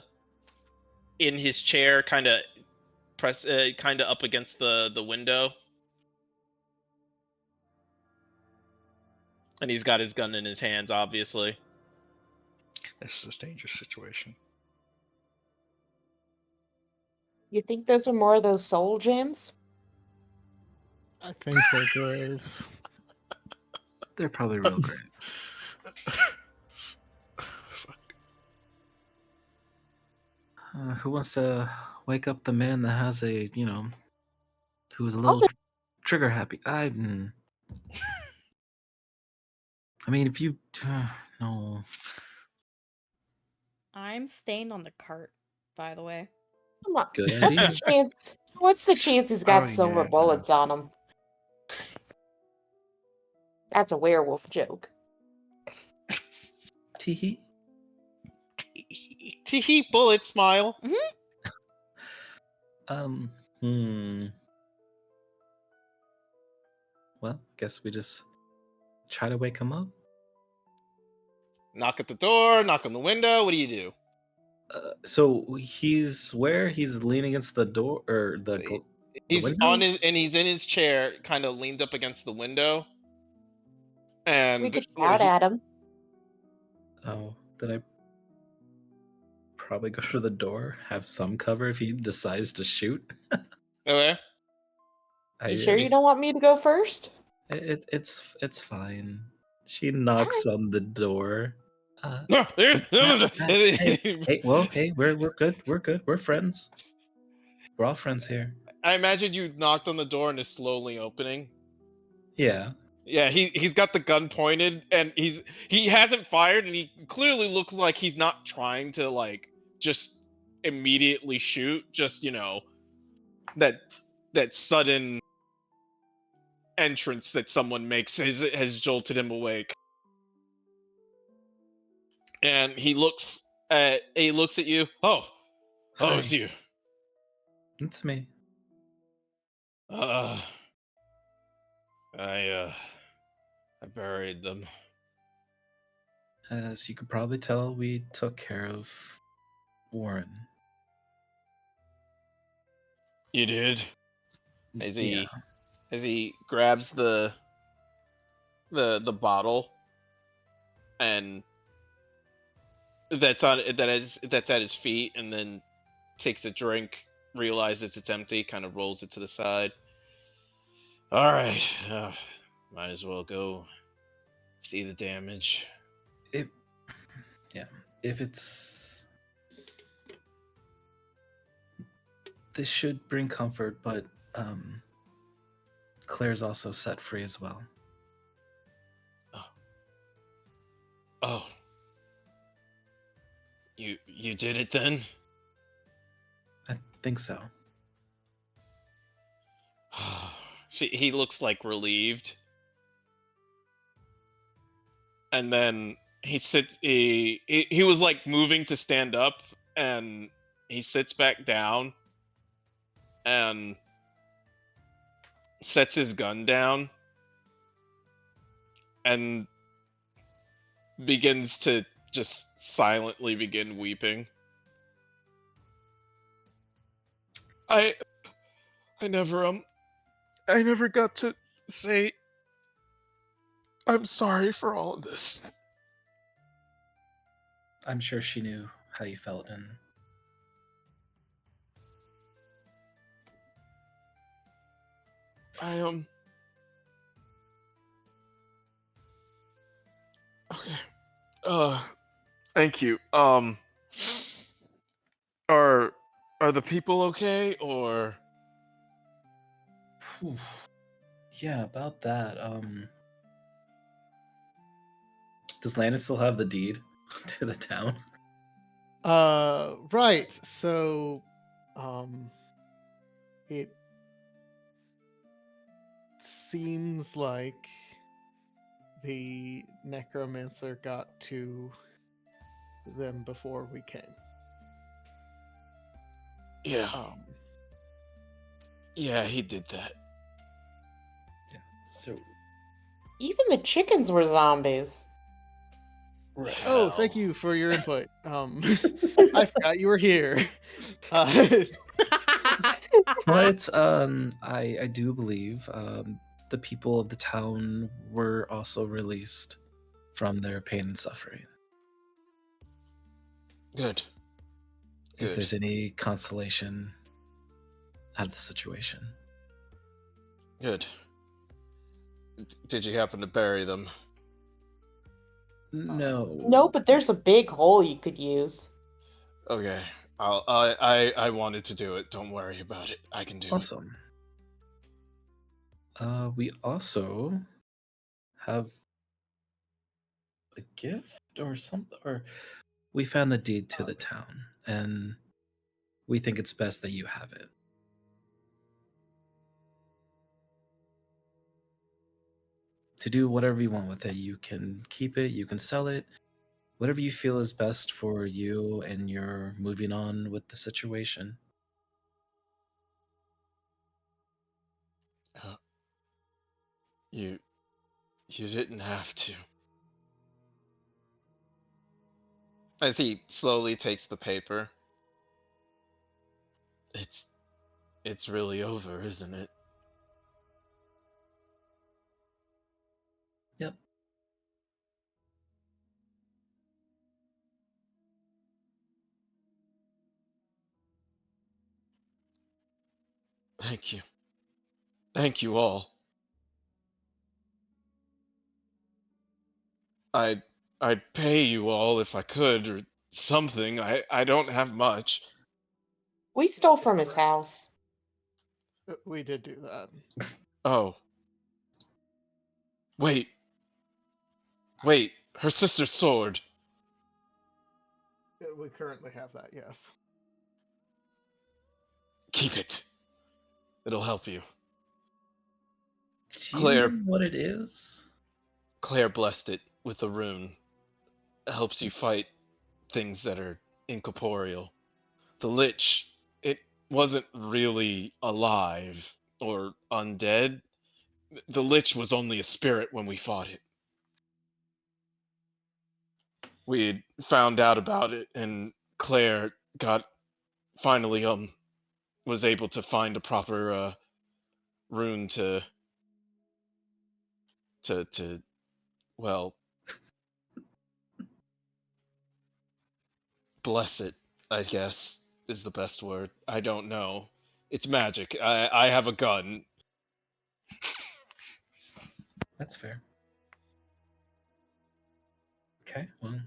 in his chair, kind of up against the window, and he's got his gun in his hands, obviously. This is a dangerous situation. You think those are more of those soul gems? I think they're graves. They're probably real graves. Fuck. Who wants to wake up the man that has who's a I'll little do- trigger happy? I mean, if you no, I'm staying on the cart, by the way. Come on. good What's idea. the chance? What's the chance he's got Oh, silver yeah, bullets on him? That's a werewolf joke. Teehee. Teehee, bullet smile. Um. Hmm. Well, guess we just try to wake him up. Knock at the door, knock on the window. What do you do? So he's where he's leaning against the door or the He's window. He's in his chair, kind of leaned up against the window, and We could shout at him. Oh, then I probably go to the door, have some cover if he decides to shoot. okay. You sure you don't want me to go first? It's fine. She knocks on the door. Hey, well, hey, we're good. We're good. We're friends. We're all friends here. I imagine you knocked on the door and is slowly opening. Yeah. Yeah, he's got the gun pointed and he hasn't fired, and he clearly looks like he's not trying to like just immediately shoot. Just that sudden entrance that someone makes has jolted him awake. And he looks at you. Oh, it's Hi. you. It's me. Uh, I buried them. As you could probably tell, we took care of Warren. You did? Yeah. as he grabs the bottle and that's at his feet, and then takes a drink, realizes it's empty, kind of rolls it to the side. All right, might as well go see the damage. If yeah, if it's this should bring comfort, but Claire's also set free as well. Oh, you did it then? I think so. He looks like relieved, and then he sits. He was like moving to stand up, and he sits back down and sets his gun down and begins to just silently begin weeping. I I never I never got to say I'm sorry for all of this. I'm sure she knew how you felt, and I okay. Thank you. Are the people okay, or Whew. Yeah, about that. Does Landon still have the deed to the town? Right. So, it seems like the necromancer got to them before we came. yeah, Um, yeah, he did that. Yeah. So Even the chickens were zombies. oh, thank Hell. you for your input. I forgot you were here. Uh, but I do believe the people of the town were also released from their pain and suffering. Good. If Good. there's any consolation out of the situation. Good. Did you happen to bury them? No. No, but there's a big hole you could use. Okay. I wanted to do it. Don't worry about it. I can do it. Awesome. We also have a gift or something, or we found the deed to the town, and we think it's best that you have it. To do whatever you want with it, you can keep it, you can sell it, whatever you feel is best for you and you're moving on with the situation. Uh, you didn't have to. As he slowly takes the paper. It's really over, isn't it? Yep. Thank you. Thank you all. I'd I'd pay you all if I could, or something. I don't have much. We stole from his house. we did do that. Oh. Wait. Wait. Her sister's sword. We currently have that, yes. Keep it. It'll help you. Do you know Claire what it is? Claire blessed it with a rune. It helps you fight things that are incorporeal. The Lich, it wasn't really alive or undead. The Lich was only a spirit when we fought it. We had found out about it, and Claire got finally was able to find a proper rune to to well, bless it, I guess, is the best word. I don't know. It's magic. I have a gun. That's fair. Okay, well,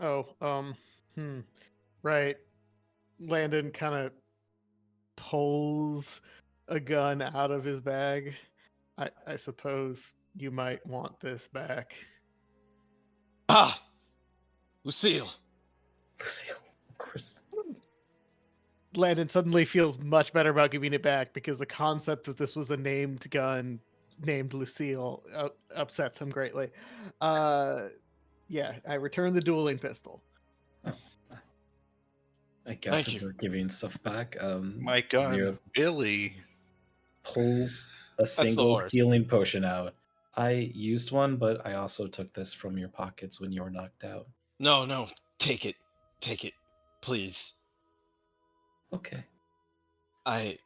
Oh, right. Landon kind of pulls a gun out of his bag. I suppose you might want this back. Ah, Lucille. Lucille, of course. Landon suddenly feels much better about giving it back because the concept that this was a named gun named Lucille upsets him greatly. Yeah, I return the dueling pistol. Oh, I guess Thank if you. we're giving stuff back, My gun, Mira Billy. pulls a the single horse. healing potion out. I used one, but I also took this from your pockets when you were knocked out. No, no, take it. Take it. Please. Okay. I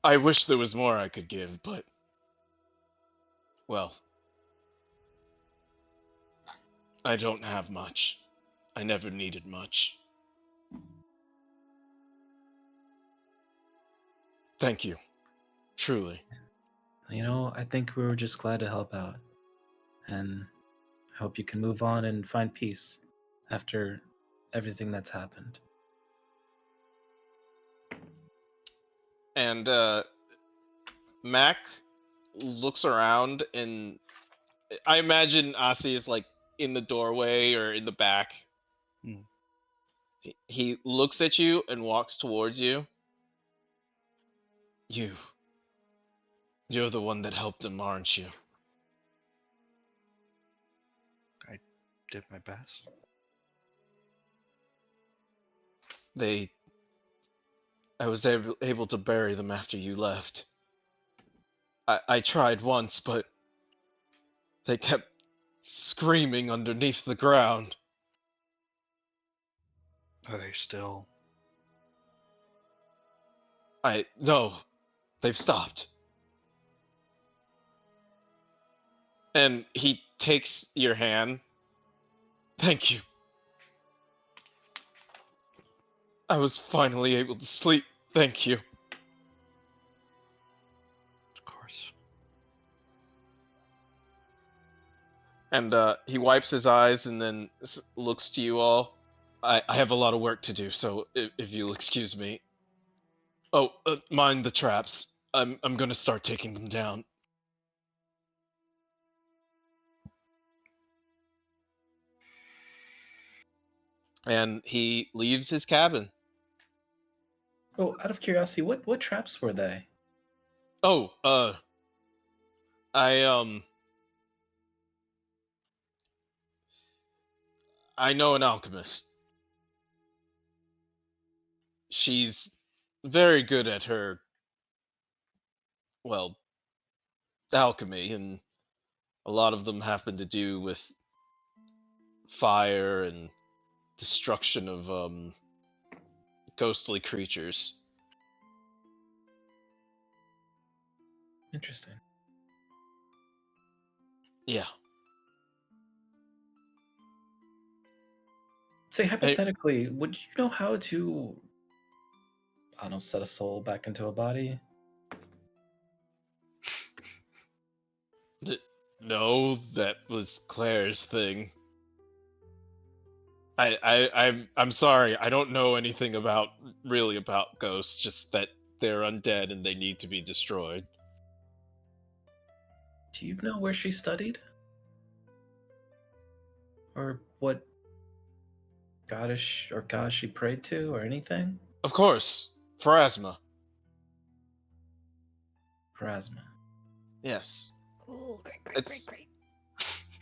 I wish there was more I could give, but well, I don't have much. I never needed much. Thank you. Truly. You know, I think we were just glad to help out. And I hope you can move on and find peace after everything that's happened. And Mac looks around, and I imagine Asi is like in the doorway or in the back. Hmm. He looks at you and walks towards you. You're the one that helped him, aren't you? I did my best. I was able to bury them after you left. I tried once, but they kept screaming underneath the ground. Are they still? No, they've stopped. And he takes your hand. Thank you. I was finally able to sleep. Thank you. Of course. And he wipes his eyes and then looks to you all. I have a lot of work to do, so if you'll excuse me. Oh, mind the traps. I'm gonna start taking them down. And he leaves his cabin. Oh, out of curiosity, what traps were they? Oh, I I know an alchemist. She's very good at her, well, alchemy, and a lot of them happen to do with fire and destruction of ghostly creatures. Interesting. Yeah. Say, Hey, hypothetically, would you know how to, I don't know, set a soul back into a body? no, that was Claire's thing. I'm sorry. I don't know anything about really about ghosts. Just that they're undead and they need to be destroyed. Do you know where she studied? Or what goddess or god she prayed to, or anything? Of course, Pharasma. Pharasma. Yes, Cool. Great, great, great, it's great.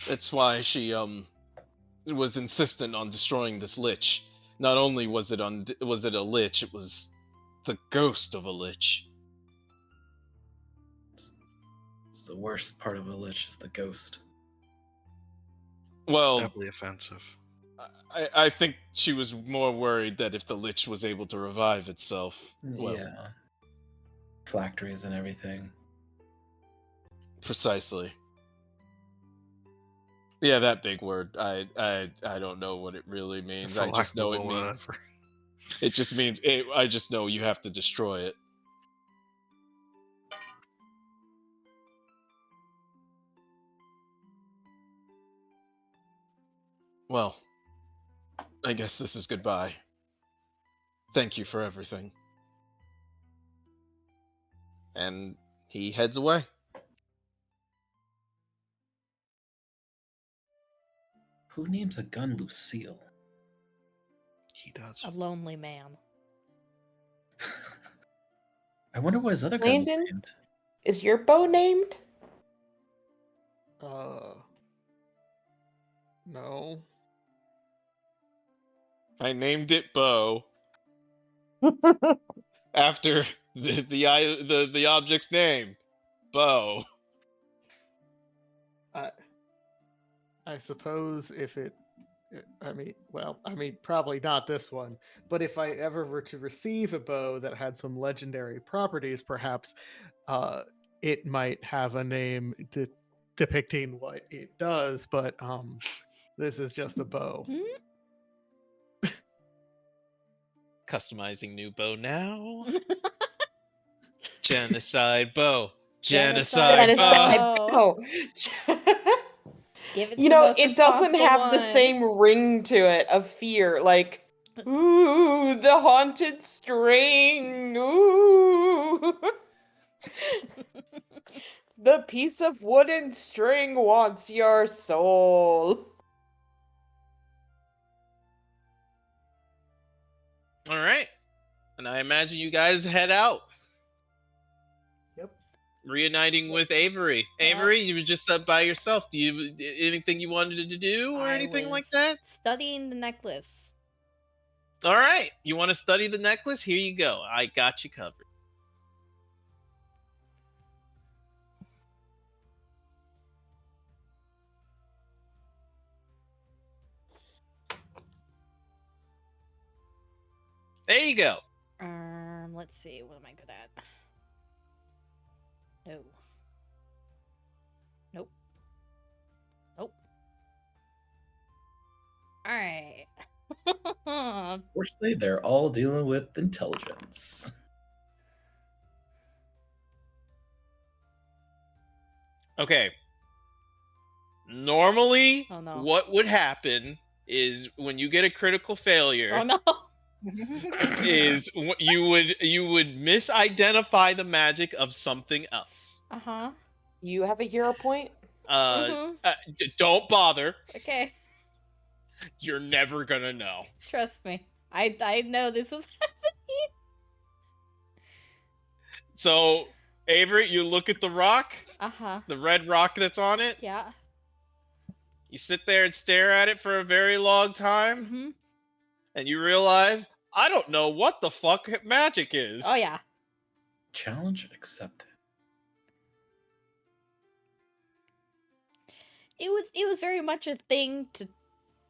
it's why she was insistent on destroying this lich. Not only was it a lich, it was the ghost of a lich. It's the worst part of a lich is the ghost. Well, Doubly offensive. I think she was more worried that if the lich was able to revive itself, well, Yeah. Phylacteries and everything. Precisely. Yeah, that big word. I don't know what it really means. For I lack just of know a it means whatever. it just means it. I just know you have to destroy it. Well, I guess this is goodbye. Thank you for everything. And he heads away. Who names a gun Lucille? He does. A lonely man. I wonder what his other gun was Landon? named. Is your bow named? No. I named it Bo after the object's name, Bo. I suppose if I mean, probably not this one, but if I ever were to receive a bow that had some legendary properties, perhaps it might have a name depicting what it does, but this is just a bow. Customizing new bow now. Genocide bow. Genocide Genocide bow. bow. Oh. Give it to You the know, most it doesn't responsible have the one. same ring to it of fear. Like, ooh, the haunted string. Ooh. The piece of wooden string wants your soul. All right. And I imagine you guys head out, Yep. reuniting with Avery. Yep. Avery, you were just up by yourself. Do you anything you wanted to do or I anything like was that? studying the necklace. All right. You want to study the necklace? Here you go. I got you covered. There you go. Let's see. What am I good at? No. Nope. Nope. All right. Fortunately, they're all dealing with intelligence. Okay. Normally, Oh no. what would happen is when you get a critical failure, Oh no. is you would misidentify the magic of something else. Uh-huh. You have a hero point? Don't bother. Okay. You're never gonna know. Trust me. I know this was happening. So, Avery, you look at the rock, Uh-huh. the red rock that's on it. Yeah. You sit there and stare at it for a very long time, Mm-hmm. and you realize, I don't know what the fuck magic is. Oh yeah. Challenge accepted. It was very much a thing to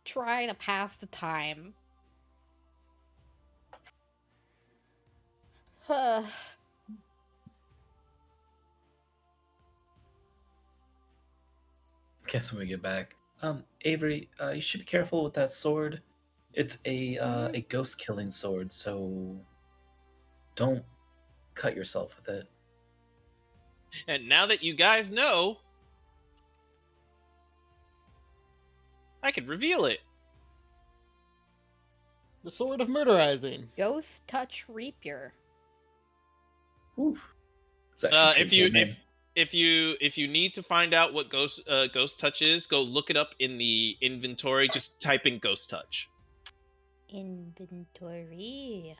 try to pass the time. Guess when we get back, Avery, you should be careful with that sword. It's a ghost killing sword, so don't cut yourself with it. And now that you guys know, I could reveal it. The Sword of Murderizing. Ghost Touch Rapier. Ooh. It's actually a pretty cool name. If you need to find out what ghost touch is, go look it up in the inventory. Just type in ghost touch Inventory.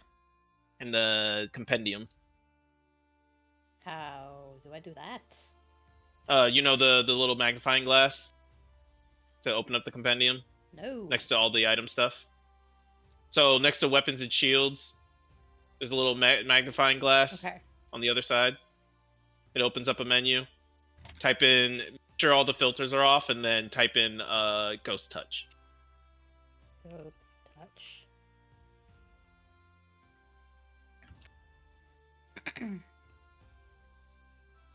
in the compendium. How do I do that? You know the little magnifying glass to open up the compendium No. next to all the item stuff. So next to weapons and shields, there's a little magnifying glass Okay. on the other side. It opens up a menu. Type in, make sure all the filters are off, and then type in ghost touch. Ghost Touch.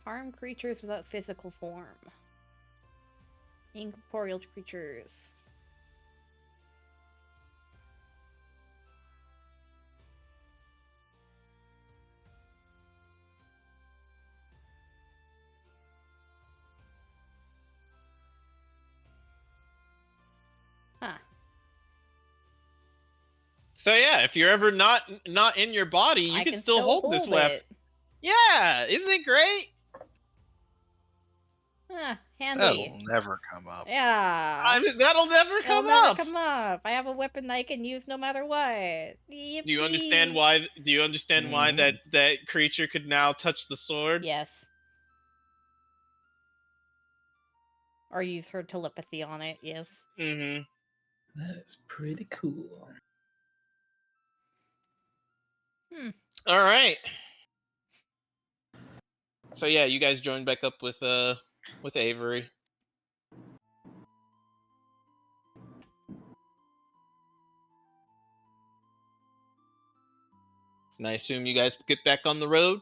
Harm creatures without physical form. Incorporeal creatures. Huh. So yeah, if you're ever not in your body, you I can can still still hold this hold weapon. it. Yeah, isn't it great? Huh, handy. That'll never come up. Yeah. That'll never It'll come never up. come up. I have a weapon I can use no matter what. Do you understand Yippee. why? Do you understand why Mhm. that creature could now touch the sword? Yes. Or use her telepathy on it, yes. Mm-hmm. That is pretty cool. All right. So yeah, you guys join back up with Avery. And I assume you guys get back on the road,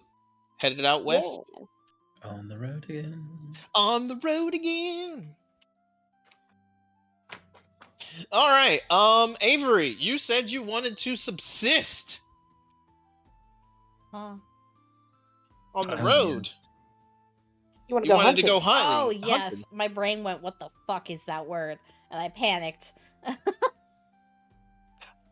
headed out west. Yeah. On the road again. On the road again. All right. Avery, you said you wanted to subsist Huh. on the Oh, road. Yes. You want to You go wanted to hunting? go Oh, hunting. yes. Hunting. My brain went, what the fuck is that word? And I panicked.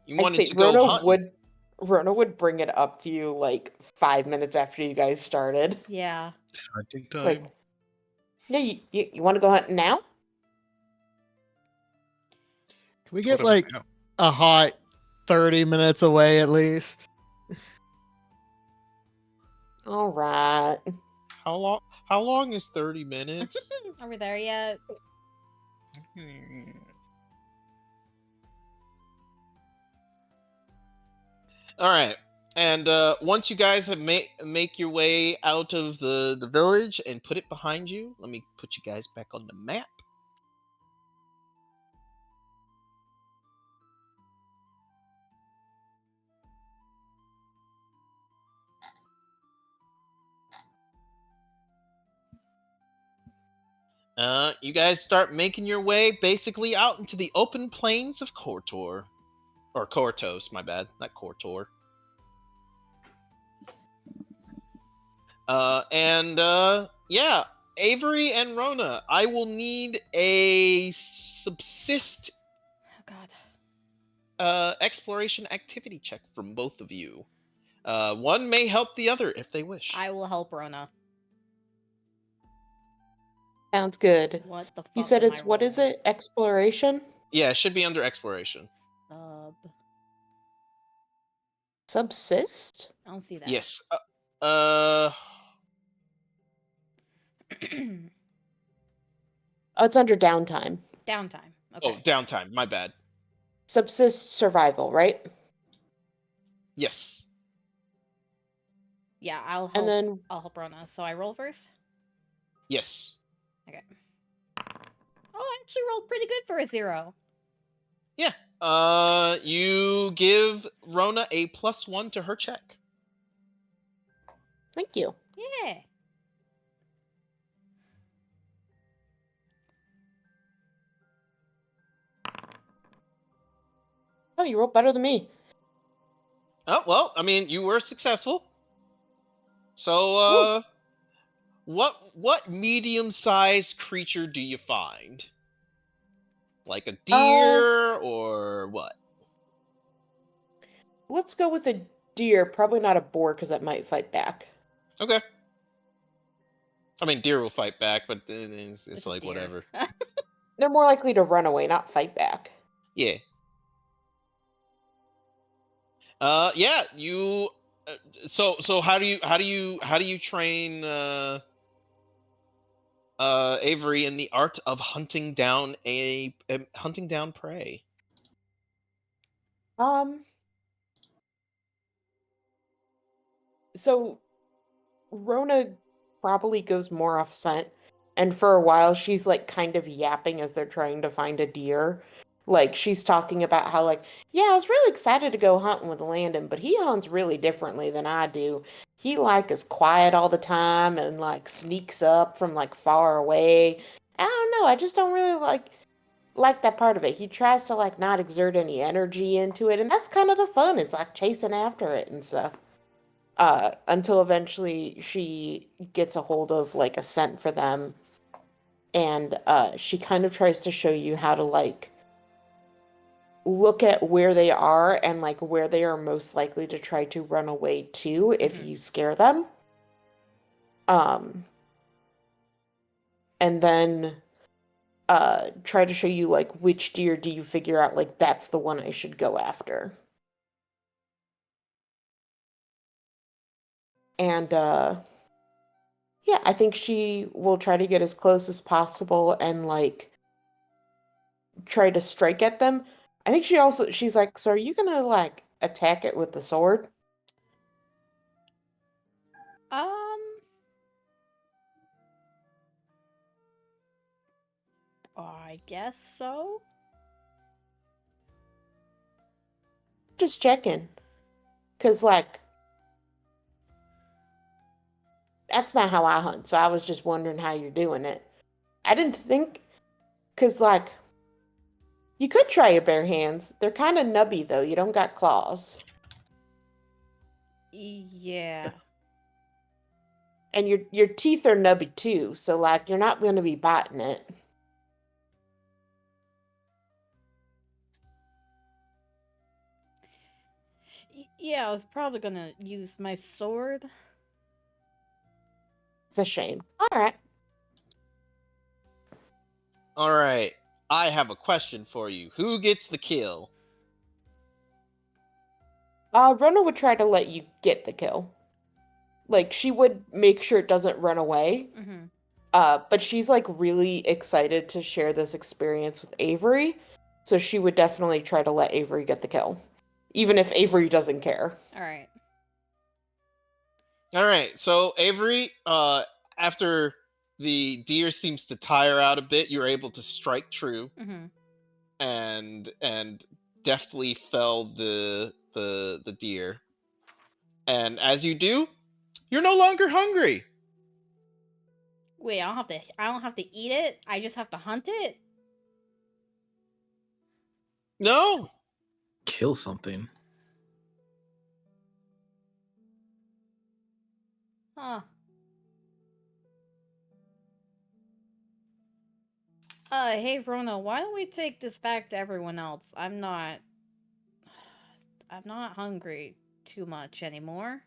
You I'd wanted say to go hunting. Rona would bring it up to you like 5 minutes after you guys started. Yeah. hunting time. Like, yeah, you want to go hunting now? Can we Put get 'em like out. a hot 30 minutes away at least? All right. How long? How long is 30 minutes? Are we there yet? Hmm. All right. And once you guys have make your way out of the village and put it behind you, let me put you guys back on the map. You guys start making your way basically out into the open plains of Kortor. Or Kortos, my bad, not Kortor. Yeah, Avery and Rona, I will need a subsist Oh, God. exploration activity check from both of you. One may help the other if they wish. I will help Rona. Sounds good. What the fuck You said am I it's what is rolling? it? Exploration? Yeah, it should be under exploration. Sub. Subsist? I don't see that. Yes. Uh, Oh, it's under downtime. Downtime. oh, Okay. downtime. My bad. Subsist survival, right? Yes. Yeah, I'll help. And then I'll help Rona. So I roll first? Yes. Okay. Oh, I actually rolled pretty good for a 0. Yeah. You give Rona a +1 to her check. thank you. Yeah. Oh, you rolled better than me. Oh well, I mean, you were successful. So, Woo. what medium-sized creature do you find? Like a Uh, deer or what? let's go with a deer. Probably not a boar because that might fight back. Okay. I mean, deer will fight back, but then it's a like deer. whatever. They're more likely to run away, not fight back. Yeah. Yeah. You. So how do you train Avery in the art of hunting down hunting down prey? Um, so Rona probably goes more off scent, and for a while she's like kind of yapping as they're trying to find a deer. Like she's talking about how like, yeah, I was really excited to go hunting with Landon, but he hunts really differently than I do. He like is quiet all the time and like sneaks up from like far away. I don't know, I just don't really like that part of it. He tries to like not exert any energy into it, and that's kind of the fun, is like chasing after it and stuff. Until eventually she gets a hold of like a scent for them, and she kind of tries to show you how to like look at where they are and like where they are most likely to try to run away to if Mhm. you scare them. And then try to show you like which deer do you figure out like that's the one I should go after. And yeah, I think she will try to get as close as possible and like try to strike at them. I think she's like, so are you gonna like attack it with the sword? Um, I guess so. Just checking. Cause like that's not how I hunt, so I was just wondering how you're doing it. I didn't think, cause like you could try your bare hands. They're kind of nubby though. You don't got claws, Yeah. and your teeth are nubby too. So like you're not going to be biting it. Yeah, I was probably gonna use my sword. It's a shame. All right. All right. I have a question for you. Who gets the kill? Rona would try to let you get the kill. Like she would make sure it doesn't run away. Mm-hmm. But she's like really excited to share this experience with Avery, so she would definitely try to let Avery get the kill, even if Avery doesn't care. All right. All right. So Avery, after the deer seems to tire out a bit, you're able to strike true Mm-hmm. and deftly fell the deer. And as you do, you're no longer hungry. Wait, I don't have to eat it. I just have to hunt it. No. Kill something. Huh. Hey Rona, why don't we take this back to everyone else? I'm not hungry too much anymore.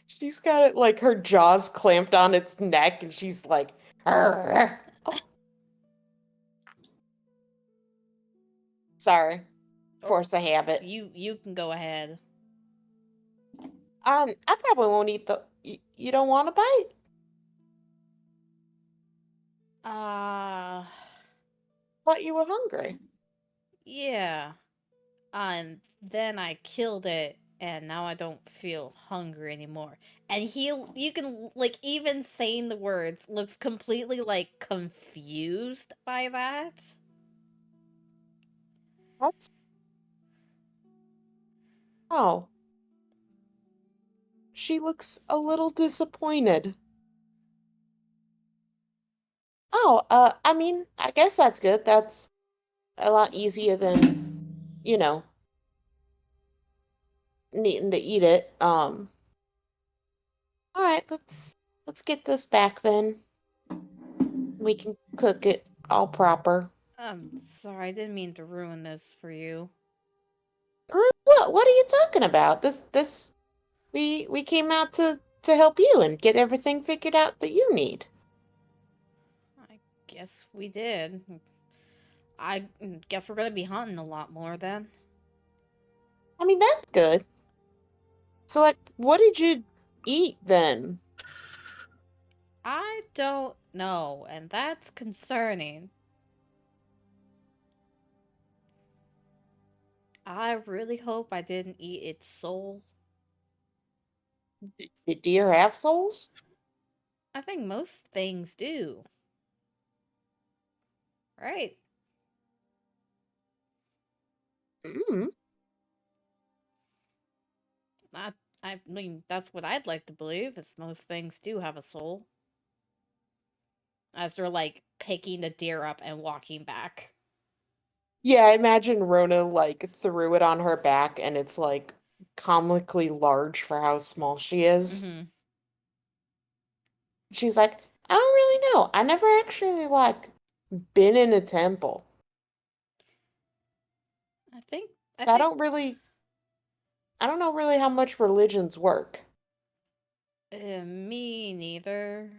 She's got it like her jaws clamped on its neck, and she's like, "Arr." Oh, sorry, Or force a habit. you can go ahead. I probably won't eat the. You don't want to bite? Uh, Thought you were hungry. yeah. And then I killed it, and now I don't feel hungry anymore. And you can, like, even saying the words, looks completely, like, confused by that. What? Oh, she looks a little disappointed. Oh, I mean, I guess that's good. That's a lot easier than, you know, needing to eat it. All right, let's get this back then. We can cook it all proper. I'm sorry, I didn't mean to ruin this for you. What are you talking about? This we came out to help you and get everything figured out that you need. I guess we did. I guess we're gonna be hunting a lot more then. I mean, that's good. So like, what did you eat then? I don't know, and that's concerning. I really hope I didn't eat its soul. Did deer have souls? I think most things do. Right? Mm. I, I mean, that's what I'd like to believe, is most things do have a soul. As they're, like, picking the deer up and walking back. Yeah, I imagine Rona like threw it on her back and it's like comically large for how small she is. Mm-hmm. She's like, I don't really know. I never actually like been in a temple. I think, I So think, I don't know really how much religions work. me neither.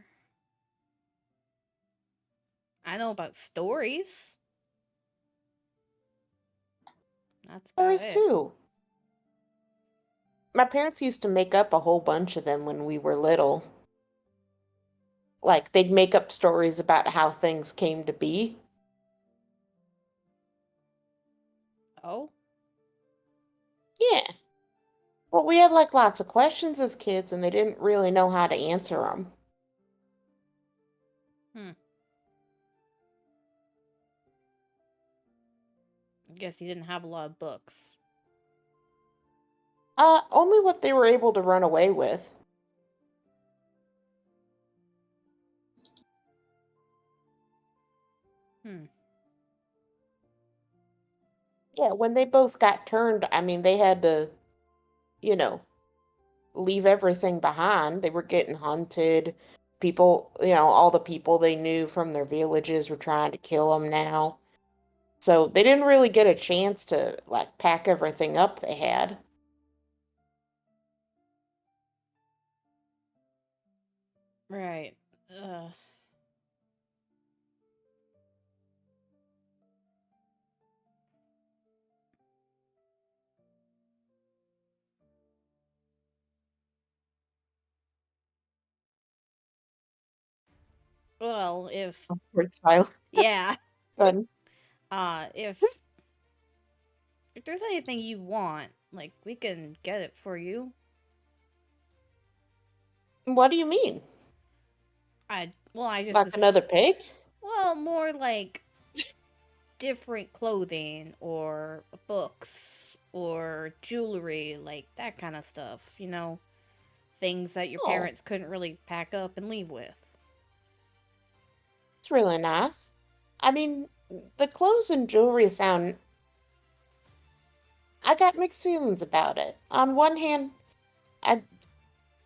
I know about stories. That's about Stories it. too. My parents used to make up a whole bunch of them when we were little. Like they'd make up stories about how things came to be. Oh? Yeah. Well, we had like lots of questions as kids and they didn't really know how to answer them. Hmm. I guess you didn't have a lot of books. Only what they were able to run away with. Hmm. Yeah, when they both got turned, I mean, they had to, you know, leave everything behind. They were getting hunted. People, all the people they knew from their villages were trying to kill them now. So they didn't really get a chance to like pack everything up they had. Right. Well, if Awkward silence. yeah, But if there's anything you want, like, we can get it for you. what do you mean? I just Like another pig? well, more like different clothing or books or jewelry, like that kind of stuff, things that your Oh, parents couldn't really pack up and leave with. it's really nice. I mean, the clothes and jewelry sound. I got mixed feelings about it. On one hand, I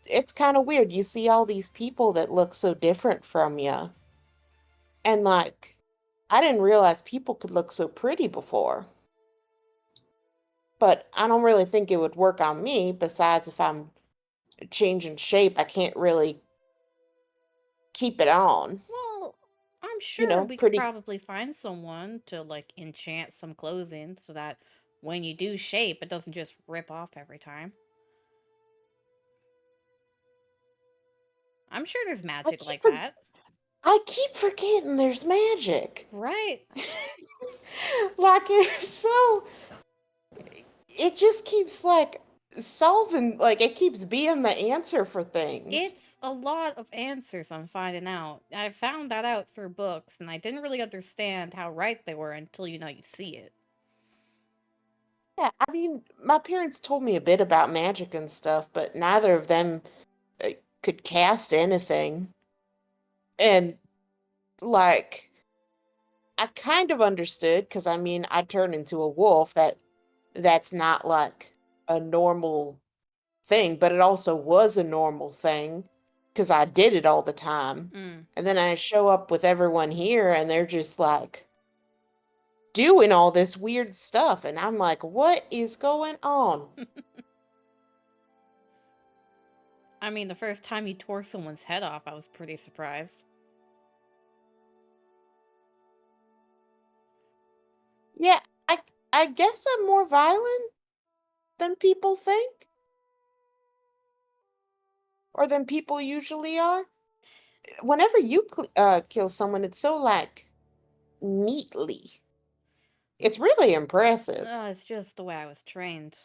it's kind of weird. You see all these people that look so different from you. And like, I didn't realize people could look so pretty before. But I don't really think it would work on me. Besides, if I'm changing shape, I can't really keep it on. Well, I'm sure we could Pretty. probably find someone to, like, enchant some clothing so that when you do shape, it doesn't just rip off every time. I'm sure there's I magic keep like for- that. I keep forgetting there's magic. Right. Like it's so it just keeps like solving like it keeps being the answer for things. It's a lot of answers I'm finding out. I found that out through books, and I didn't really understand how right they were until you see it. Yeah, I mean, my parents told me a bit about magic and stuff, but neither of them uh, could cast anything. And like I kind of understood because I mean, I turned into a wolf that's not like a normal thing, but it also was a normal thing because I did it all the time. Mm. And then I show up with everyone here and they're just like doing all this weird stuff. And I'm like, what is going on? I mean, the first time you tore someone's head off, I was pretty surprised. Yeah, I, I guess I'm more violent than people think or than people usually are. Whenever you kill someone, it's so like neatly. It's really impressive. It's just the way I was trained.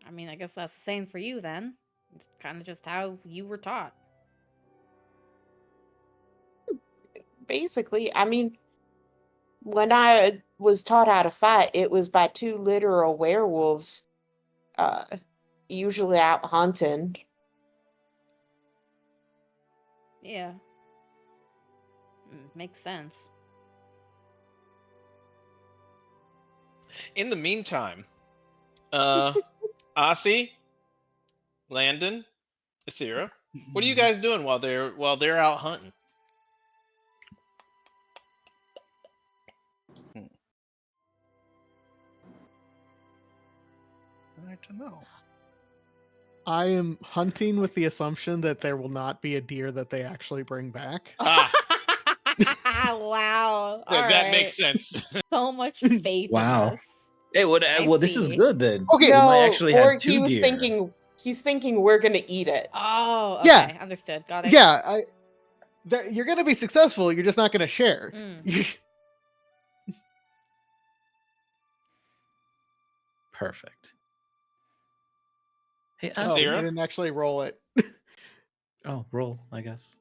I mean, I guess that's the same for you then. It's kind of just how you were taught. Basically, I mean, when I was taught how to fight, it was by two literal werewolves, uh, usually out hunting. Yeah. Makes sense. In the meantime, Asi, Landon, Asira, what are you guys doing while they're out hunting? I don't know. I am hunting with the assumption that there will not be a deer that they actually bring back. Ah, Wow. All that right. makes sense. So much faith in Wow. us. Hey, I well, this is see. good then. Okay. We might No, actually have Borg, two deer. he's thinking we're gonna eat it. Oh, Yeah. okay. Understood. Got it. Yeah, you're going to be successful. You're just not going to share. Mm. Perfect. Hey, Oh, Asi. I Asira? didn't actually roll it. Oh, roll, I guess.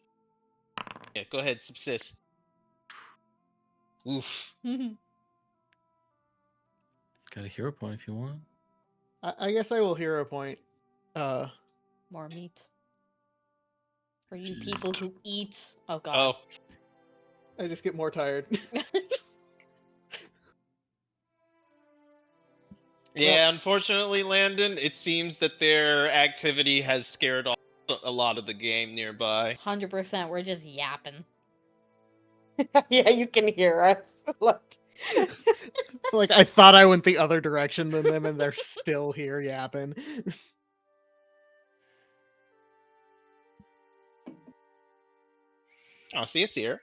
Yeah, go ahead, subsist. Oof. Got a hero point if you want. I guess I will hero point. More meat. For you people who eat. Oh, God. Oh, I just get more tired. yeah, unfortunately, Landon, it seems that their activity has scared off a lot of the game nearby. 100%. We're just yapping. Yeah, you can hear us. Look. Like, I thought I went the other direction than them, and they're still here yapping. I'll see us here.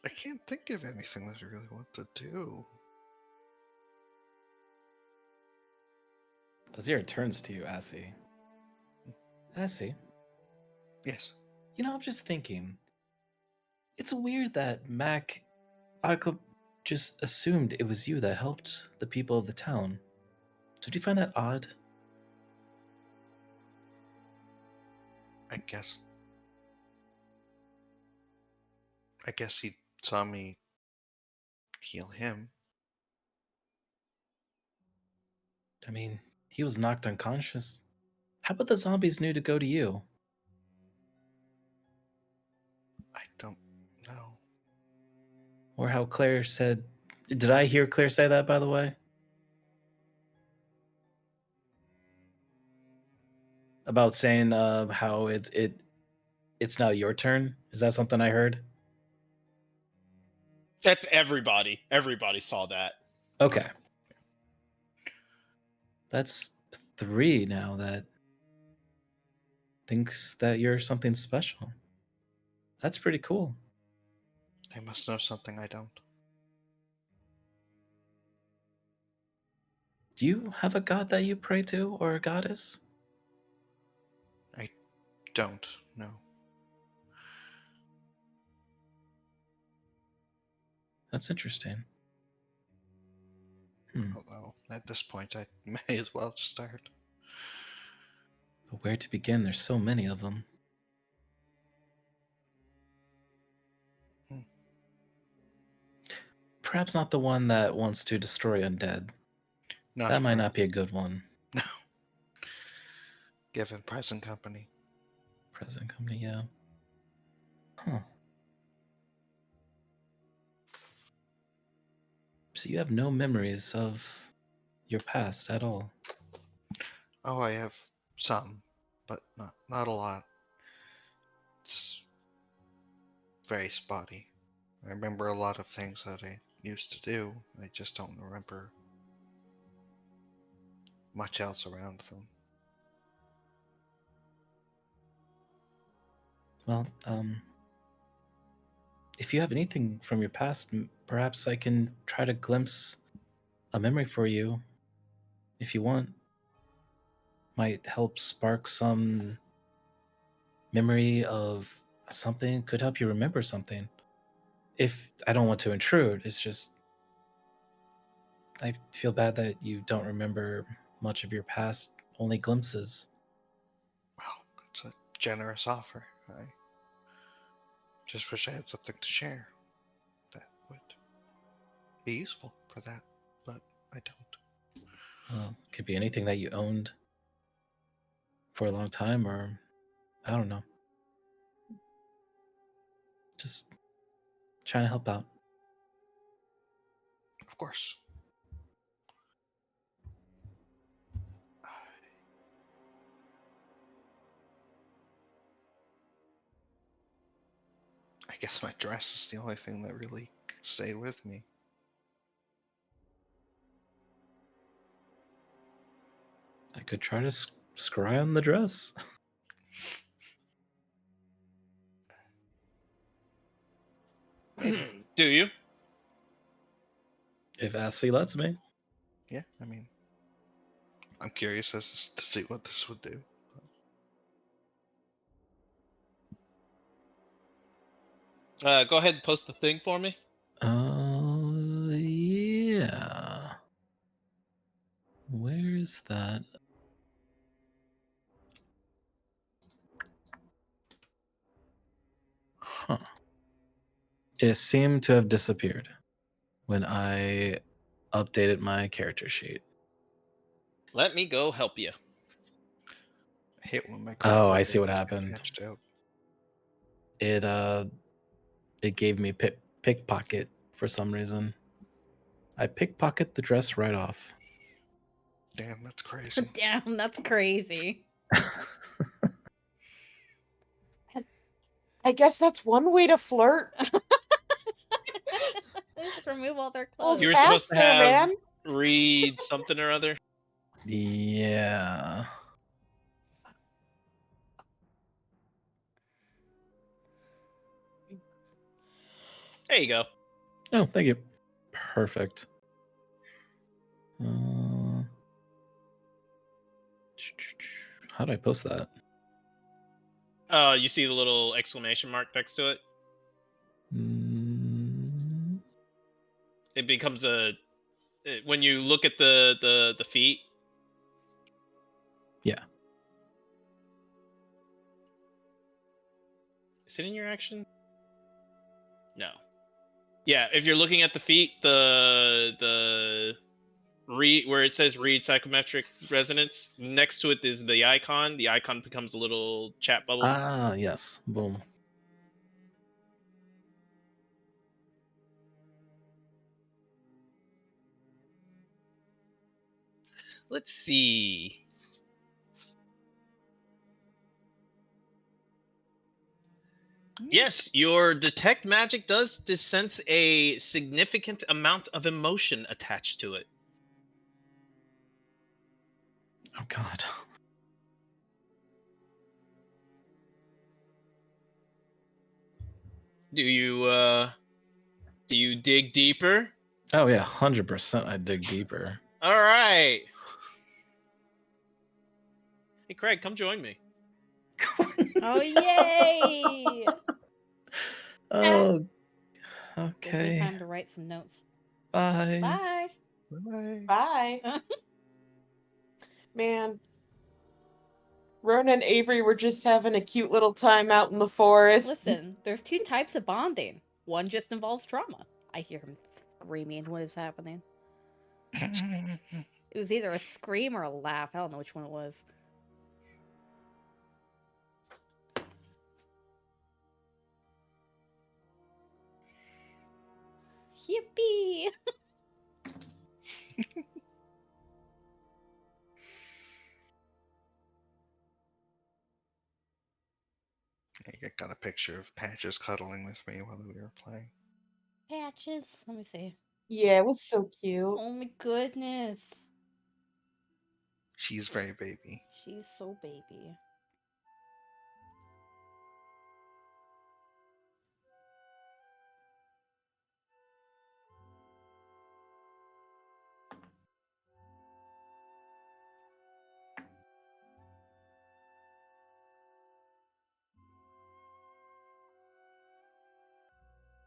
I can't think of anything that I really want to do. Azir turns to you, Asi. Asi, Yes. you know, I'm just thinking. It's weird that Mac Arco just assumed it was you that helped the people of the town. Did you find that odd? I guess. I guess he saw me heal him. I mean, he was knocked unconscious. How about the zombies knew to go to you? I don't know. Or how Claire said. Did I hear Claire say that, by the way? About saying how it's now your turn? Is that something I heard? That's everybody. Everybody saw that. Okay. That's 3 now that thinks that you're something special. That's pretty cool. They must know something I don't. Do you have a god that you pray to or a goddess? I don't know. That's interesting. Although, at this point, I may as well start. But where to begin? There's so many of them. Perhaps not the one that wants to destroy undead. Not That might for not be a good one. No. Given present company. Present company, yeah. Huh. So you have no memories of your past at all. Oh, I have some, but not a lot. It's very spotty. I remember a lot of things that I used to do. I just don't remember much else around them. Well, if you have anything from your past, perhaps I can try to glimpse a memory for you if you want. Might help spark some memory of something, could help you remember something. If I don't want to intrude, it's just I feel bad that you don't remember much of your past, only glimpses. Well, it's a generous offer. I just wish I had something to share that would be useful for that, but I don't. Well, it could be anything that you owned for a long time, or I don't know. Just trying to help out. Of course. I guess my dress is the only thing that really stayed with me. I could try to scry on the dress. Do you? If Ashley lets me. Yeah, I mean, I'm curious as to see what this would do. Go ahead and post the thing for me. Yeah. Where is that? Huh. It seemed to have disappeared when I updated my character sheet. Let me go help you. I hate when my Oh, character I see what get happened. patched out. It gave me pickpocket for some reason. I pickpocket the dress right off. Damn, that's crazy. Damn, that's crazy. I guess that's one way to flirt. Just remove all their Hold clothes. You were supposed fast to there, have man. read something or other. Yeah. There you go. Oh, thank you. Perfect. How do I post that? You see the little exclamation mark next to it? It becomes when you look at the feet. Yeah. Is it in your action? No. Yeah, if you're looking at the feet, the read where it says read psychometric resonance, next to it is the icon. The icon becomes a little chat bubble. Ah, yes. Boom. Let's see. Yes, your detect magic does sense a significant amount of emotion attached to it. Oh God. Do you dig deeper? Oh yeah, 100%. I dig deeper. All right. Hey Craig, come join me. Oh, yay! Oh, Gives me okay. time to write some notes. Bye. Bye. Bye. Bye. Man. Rona and Avery were just having a cute little time out in the forest. Listen, there's two types of bonding. One just involves trauma. I hear him screaming. What is happening? It was either a scream or a laugh. I don't know which one it was. Yippee! I got a picture of Patches cuddling with me while we were playing. Patches. Let me see. Yeah, it was so cute. Oh my goodness. She's very baby. She's so baby.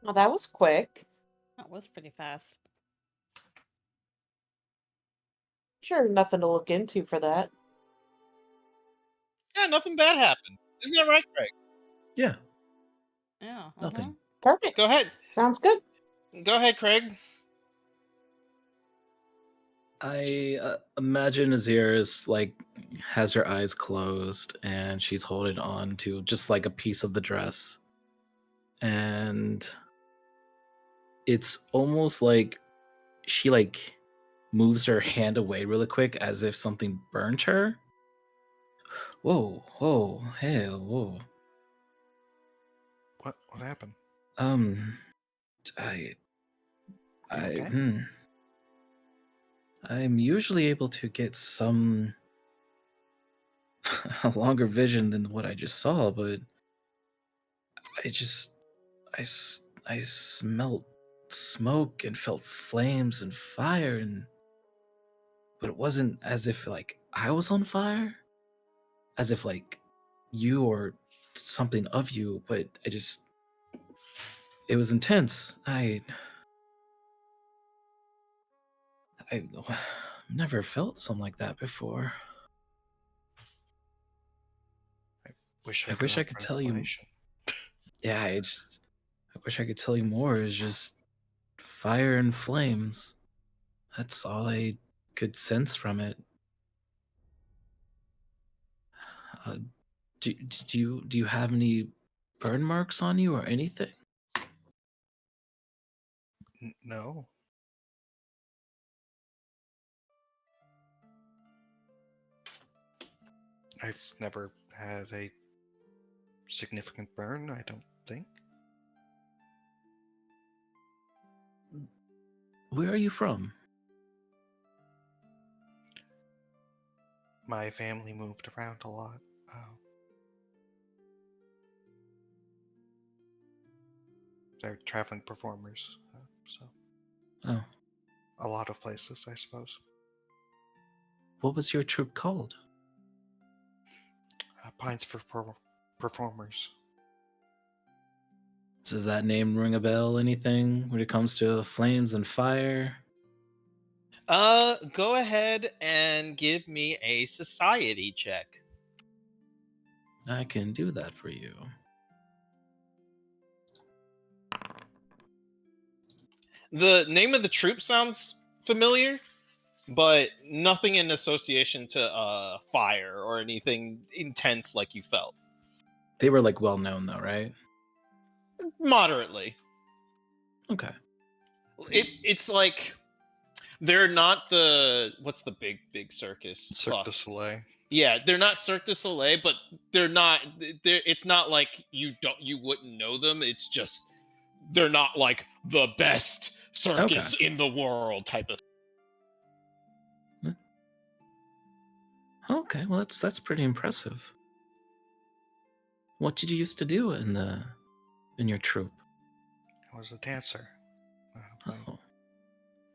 Oh, that was quick. That was pretty fast. Sure, nothing to look into for that. Yeah, nothing bad happened. Isn't that right, Craig? Yeah. Yeah. Nothing. Perfect. Go ahead. Sounds good. Go ahead, Craig. I imagine Azir is like has her eyes closed and she's holding on to just like a piece of the dress, and it's almost like she like moves her hand away really quick as if something burnt her. Whoa, whoa, hey, whoa. What happened? Um, I, You I, okay? I'm usually able to get some a longer vision than what I just saw, but I just, I smelled smoke and felt flames and fire, and but it wasn't as if like I was on fire, as if like you or something of you, but it was intense. I never felt something like that before. Wish I I could wish I offer could an tell you. explanation. Yeah, I wish I could tell you more. It's just fire and flames. That's all I could sense from it. Uh, do you have any burn marks on you or anything? No, I've never had a significant burn, I don't think. Where are you from? My family moved around a lot. They're traveling performers, so Oh, a lot of places, I suppose. what was your troupe called? Pines for performers. Does that name ring a bell? Anything when it comes to flames and fire? Go ahead and give me a society check. I can do that for you. The name of the troop sounds familiar, but nothing in association to fire or anything intense like you felt. They were like well known though, right? Moderately. Okay. It's like they're not the what's the big circus? Cirque Fuck. du Soleil. Yeah, they're not Cirque du Soleil, but they're not. It's not like you wouldn't know them. It's just they're not like the best Okay. circus in the world type of. Okay, well that's pretty impressive. What did you used to do in your troupe? I was a dancer. My Oh.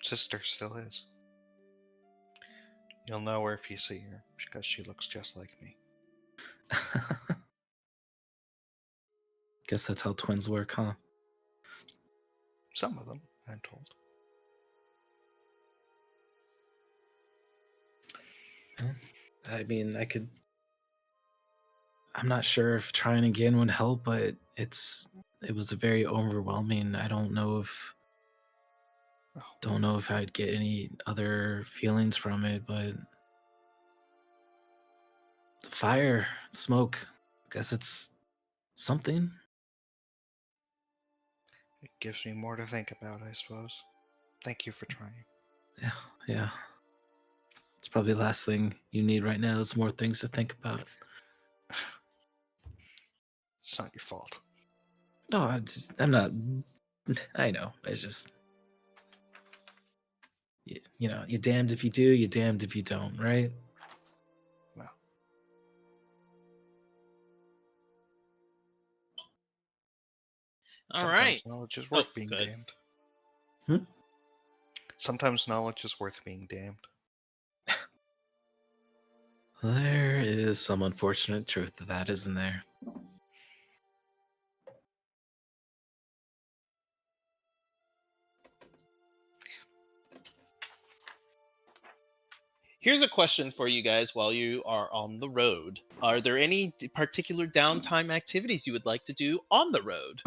sister still is. You'll know her if you see her, because she looks just like me. Guess that's how twins work, huh? Some of them, I'm told. I mean, I'm not sure if trying again would help, but it was very overwhelming. I Oh, don't know if I'd get any other feelings from it, but the fire, smoke, I guess it's something. it gives me more to think about, I suppose. Thank you for trying. Yeah, yeah. It's probably the last thing you need right now is more things to think about. It's not your fault. No, I'm not. I know. It's just, you know, you're damned if you do, you're damned if you don't, right? Well, All sometimes right. knowledge is Oh, worth being good. damned. Hmm? Sometimes knowledge is worth being damned. There is some unfortunate truth to that, isn't there? Here's a question for you guys while you are on the road. Are there any particular downtime activities you would like to do on the road?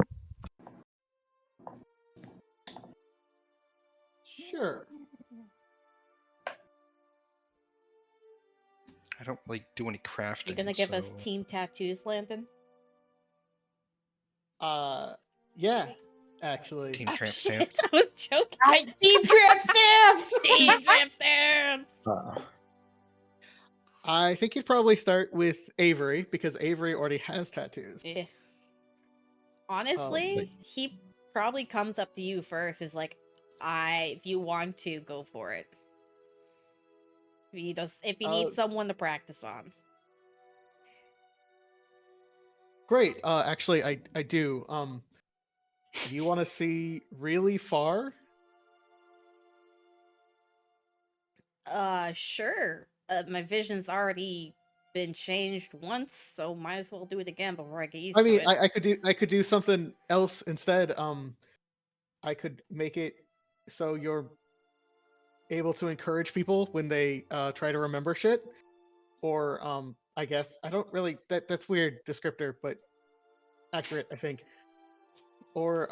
Sure. I don't really do any crafting. You gonna give us so- team tattoos, Landon? Yeah, actually. Team Oh Tramp shit! stamp. I was joking. Team Tramp stamps. Team Tramp stamps. I think you'd probably start with Avery because Avery already has tattoos. Yeah. Honestly, he probably comes up to you first. Is like, if you want to, go for it. If you need someone to practice on. Great. Actually, I do. Do you want to see really far? Sure. My vision's already been changed once, so might as well do it again before I get used I to mean, it. I could do something else instead. I could make it so you're able to encourage people when they try to remember shit, or I guess I don't really that's weird descriptor, but accurate I think. Or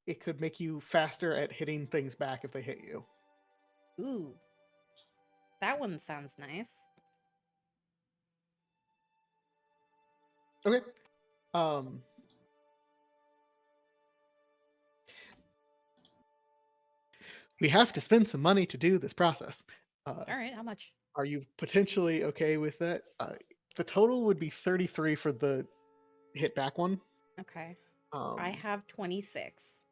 it could make you faster at hitting things back if they hit you. Ooh. That one sounds nice. Okay. We have to spend some money to do this process. Alright, how much? Are you potentially okay with that? The total would be 33 for the hit back one. Okay. I have 26.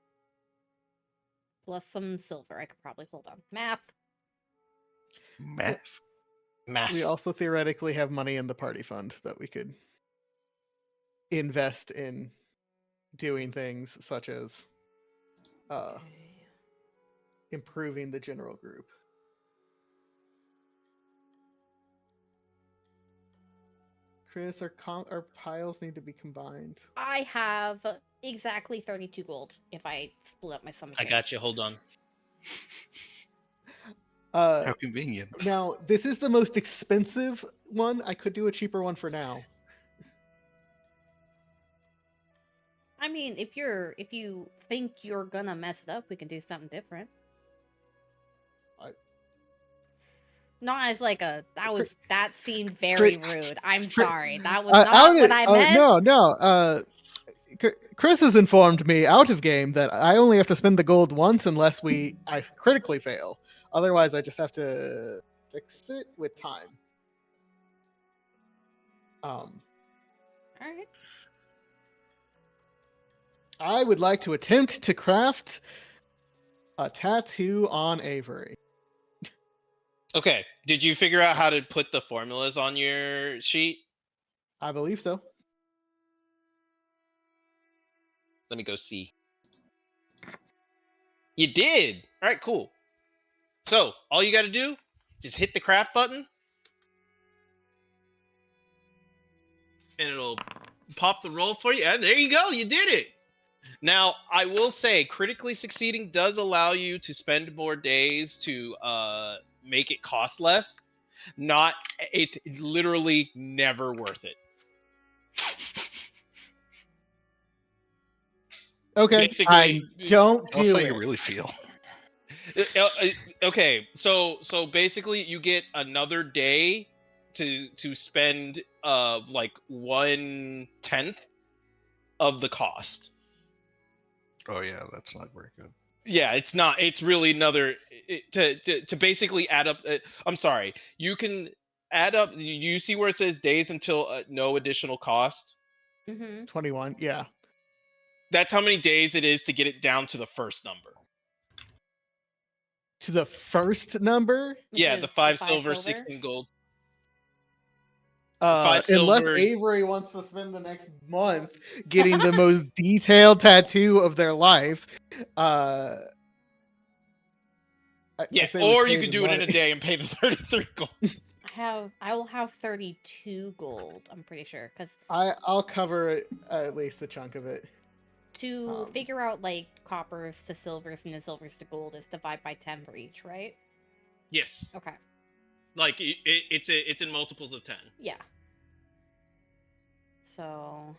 Plus some silver. I could probably hold on. Math. Math. We also theoretically have money in the party fund that we could invest in doing things such as improving the general group. Chris, our piles need to be combined. I have exactly 32 gold if I split up my sum of I change. got you. Hold on. How convenient. Now, this is the most expensive one. I could do a cheaper one for now. I mean, if you think you're gonna mess it up, we can do something different. Not as like that seemed very rude. I'm sorry. That was not what I meant. No. Chris has informed me out of game that I only have to spend the gold once unless I critically fail. Otherwise, I just have to fix it with time. All right. I would like to attempt to craft a tattoo on Avery. Okay. Did you figure out how to put the formulas on your sheet? I believe so. Let me go see. You did. All right, cool. So all you got to do, just hit the craft button, and it'll pop the roll for you. And there you go. You did it. Now, I will say, critically succeeding does allow you to spend more days to make it cost less. It's literally never worth it. Okay, Basically, I don't I'll do say you it. really feel. Okay, so basically, you get another day to spend like 1/10 of the cost. Oh yeah, that's not very good. Yeah, it's not. It's really another to basically add up. I'm sorry. You can add up. You see where it says days until no additional cost? Mm-hmm. 21, yeah. That's how many days it is to get it down to the first number. To the first number? Yeah, the 5 silver, silver? 16 gold. 5 Unless silver. Avery wants to spend the next month getting the most detailed tattoo of their life. Yeah, I say we or pay you could the do it in a money. day and pay the 33 gold. I will have 32 gold, I'm pretty sure, because I'll cover at least a chunk of it. to figure out like coppers to silvers and then silvers to gold is divide by 10 for each, right? Yes. Okay. Like it's in multiples of 10. Yeah. So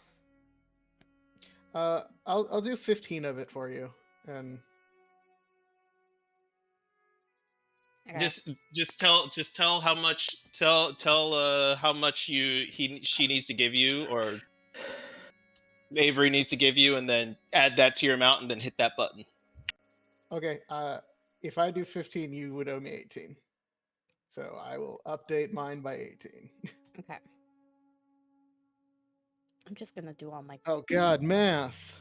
I'll do 15 of it for you, and Okay. just tell how much how much she needs to give you, or Avery needs to give you, and then add that to your amount, and then hit that button. Okay. If I do 15, you would owe me 18. So I will update mine by 18. Okay. I'm just gonna do all my. Oh God, math.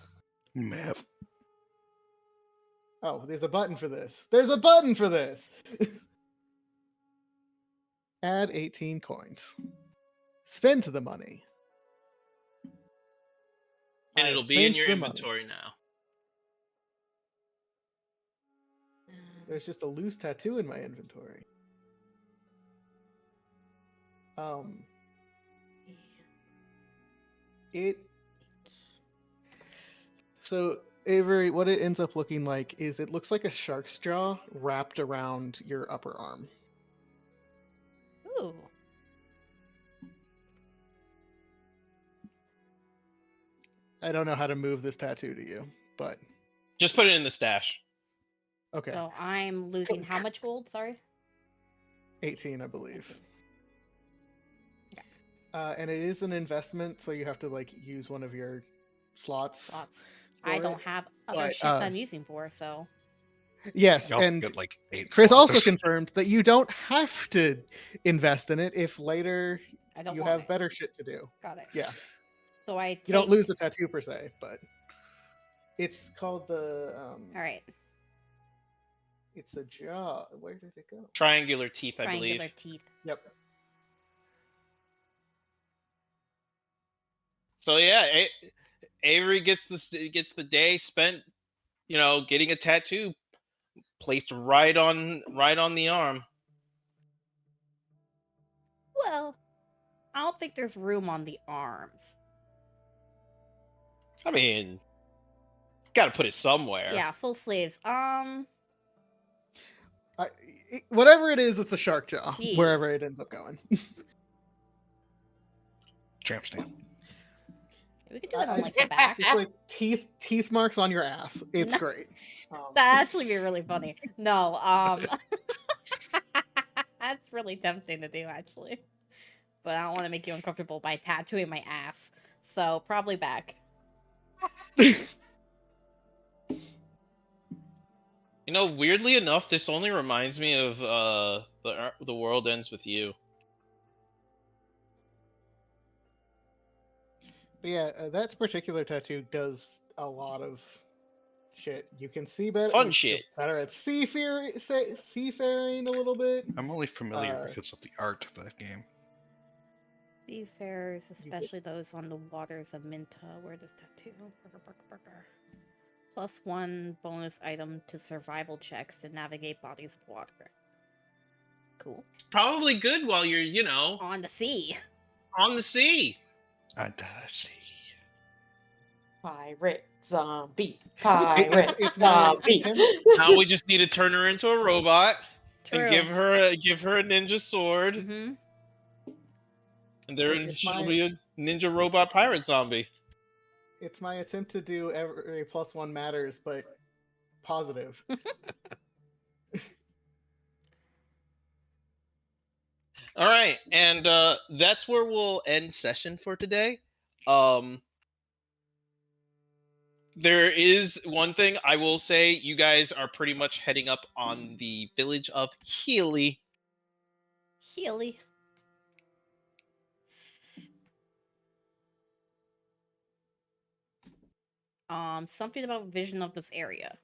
Math. Oh, there's a button for this. There's a button for this. Add 18 coins. Spend the money. And I it'll have be in spent your the money. inventory now. There's just a loose tattoo in my inventory. So Avery, what it ends up looking like is it looks like a shark's jaw wrapped around your upper arm. Ooh. I don't know how to move this tattoo to you, but Just put it in the stash. okay. So I'm losing how much gold? Sorry. 18, I believe. Okay. And it is an investment, so you have to like use one of your slots. I for don't it. have other But, shit that I'm using for, so. Yes, You also and get like 8 Chris also slots. confirmed that you don't have to invest in it if later I don't you want have it. better shit to do. Got it. Yeah, So I take. you don't lose the tattoo per se, but it's called the. All right. It's a jaw. Where did it go? Triangular teeth, I Triangular believe. teeth. Yep. So yeah, Avery gets the day spent, getting a tattoo placed right on the arm. Well, I don't think there's room on the arms. I mean, got to put it somewhere. Yeah, full sleeves. Whatever it is, it's a shark jaw. Yeah. Wherever it ends up going. Tramp stamp. We could do it on like the back. Just like teeth marks on your ass. It's No. great. That'd actually be really funny. No, that's really tempting to do actually. But I don't want to make you uncomfortable by tattooing my ass. So probably back. Weirdly enough, this only reminds me of the world ends with you. But yeah, that particular tattoo does a lot of shit. You can see better. Fun you shit. feel better at seafaring a little bit. I'm only familiar because of the art of that game. Seafarers, especially those on the waters of Minta. Where does tattoo? Burger. +1 bonus item to survival checks to navigate bodies of water. Cool. Probably good while you're, On the sea. on the sea. I see. Pirate zombie. Pirate It's zombie. Now we just need to turn her into a robot True. and give her a ninja sword, Mm-hmm. and she'll be a ninja robot pirate zombie. It's my attempt to do every +1 matters, but positive. All right, and that's where we'll end session for today. There is one thing I will say: you guys are pretty much heading up on the village of Healy. Healy. Something about vision of this area.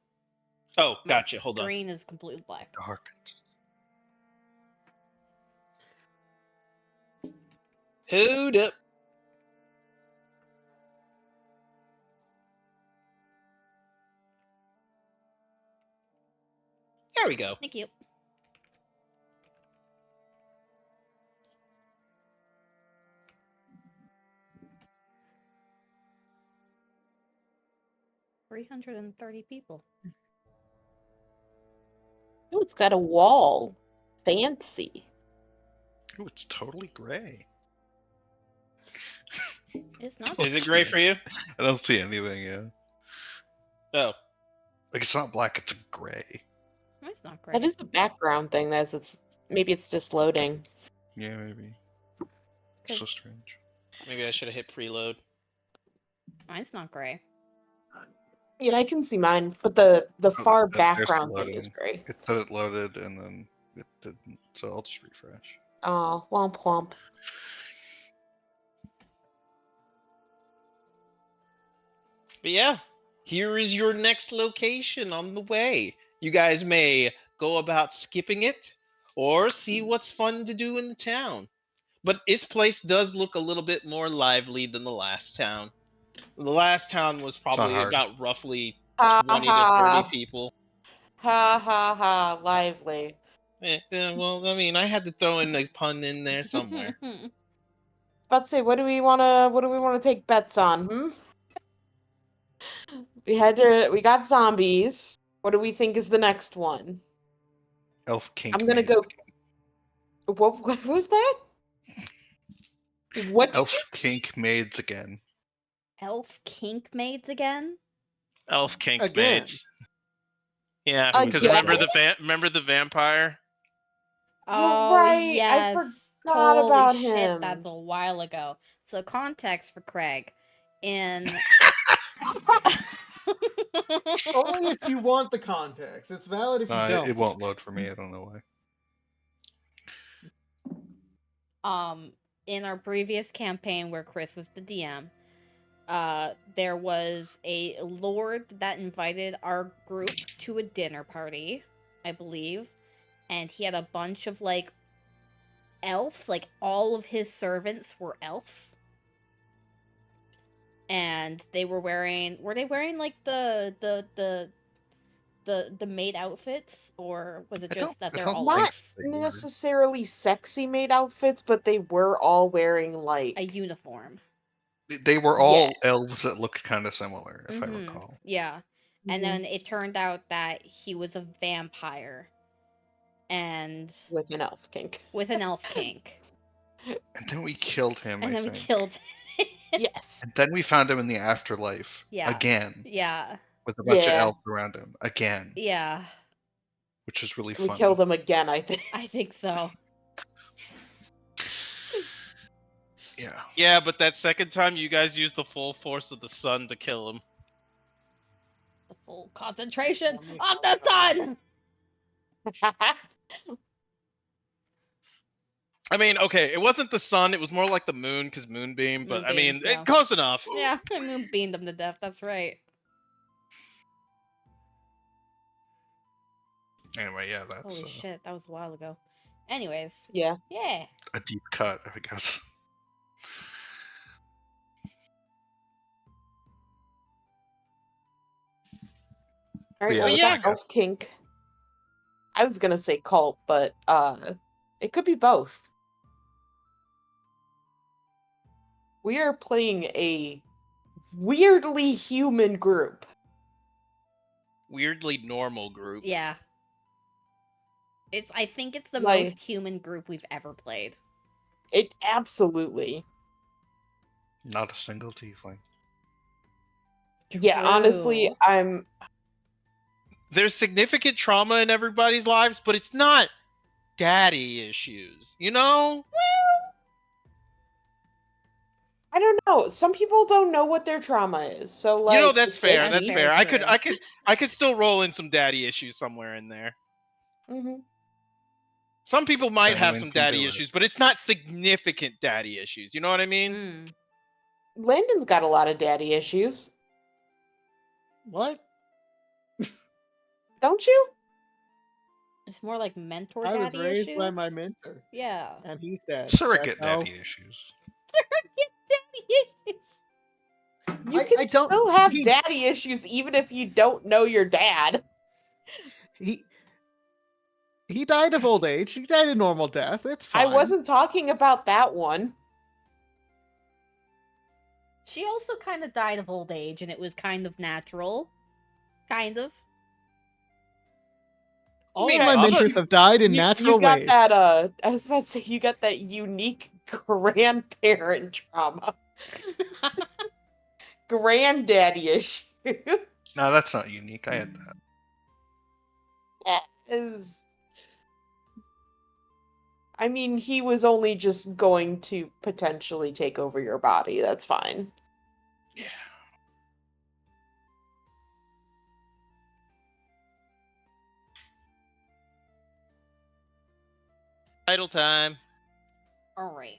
Oh, My gotcha. Hold on. screen is completely black. Darkens. Hold up. There we go. Thank you. $330 people. Oh, it's got a wall. Fancy. Oh, it's totally gray. It's not. Is it gray for you? I don't see anything. Yeah. Oh. Like it's not black. It's gray. It's not great. That is the background thing. Maybe it's just loading. Yeah, maybe. So strange. Maybe I should have hit preload. Mine's not gray. Yeah, I can see mine, but the far There's background thing is loading. gray. It said it loaded and then it didn't. So I'll just refresh. Oh, womp womp. But yeah, here is your next location on the way. You guys may go about skipping it or see what's fun to do in the town. But this place does look a little bit more lively than the last town. The last town was It's not probably hard. about roughly Ha 20 to 30 ha. people. Ha ha ha. Lively. Well, I mean, I had to throw in a pun in there somewhere. About to say, what do we wanna take bets on, We got zombies. What do we think is the next one? Elf kink I'm gonna maze. go. What was that? What did you Elf kink maids again. Elf kink maids again? Elf kink Again. mates. Yeah, It was because Again? remember the vampire? Oh, right, I yes. forgot Holy about shit, him. that's a while ago. So context for Craig. In Only if you want the context. It's valid if you don't. It won't load for me. I don't know why. in our previous campaign where Chris was the DM, there was a lord that invited our group to a dinner party, I believe, and he had a bunch of like elves, like all of his servants were elves. And they were wearing like the maid outfits, or was it just that I they're don't all think Not elves? they were. necessarily sexy maid outfits, but they were all wearing A like uniform. They were Yeah. all elves that looked kind of similar, if I recall. Yeah. And Mhm. then it turned out that he was a vampire. And with an elf kink. with an elf kink. And then we killed him, And I then we think. killed him. Yes. And then we found him in the afterlife Yeah. again Yeah. with a bunch of Yeah. elves around him again, Yeah. which is really We funny. killed him again, I think. I think so. Yeah. Yeah, but that second time you guys used the full force of the sun to kill him. The full concentration Only of the sun! I mean, okay, it wasn't the sun; it was more like the moon, because moonbeam. But I Moonbeam, mean, yeah. close enough. Yeah, I moonbeamed him to death, that's right. Anyway, yeah, that's Holy shit, that was a while ago. Anyways. Yeah. Yeah. a deep cut, I guess. All right, Yeah, well, we yeah. got elf kink. I was gonna say cult, but it could be both. We are playing a weirdly human group. Weirdly normal group. Yeah. I think it's the Like- most human group we've ever played. It absolutely. Not a single tiefling. Yeah, honestly, True. There's significant trauma in everybody's lives, but it's not daddy issues, you know? I don't know. Some people don't know what their trauma is. So like You know, that's if fair. they That's need- fair. very true. I could still roll in some daddy issues somewhere in there. Mhm. Some people might have Anyone some can daddy do it. issues, but it's not significant daddy issues. You know what I mean? Mm. Landon's got a lot of daddy issues. What? Don't you? It's more like mentor I daddy was raised by issues. my mentor, Yeah. and he's dead. Surrogate That's how- daddy issues. Daddy issues. You I can don't- still have he- daddy issues even if you don't know your dad. He died of old age. He died a normal death. It's I fine. wasn't talking about that one. She also kind of died of old age, and it was kind of natural. Kind of. All mean, of my I'm a- mentors have died in You natural got ways. that I was about to say you got that unique grandparent trauma. Granddaddy issue. No, that's not unique. I had that. is I mean, he was only just going to potentially take over your body. That's fine. Yeah. Idle time. All right.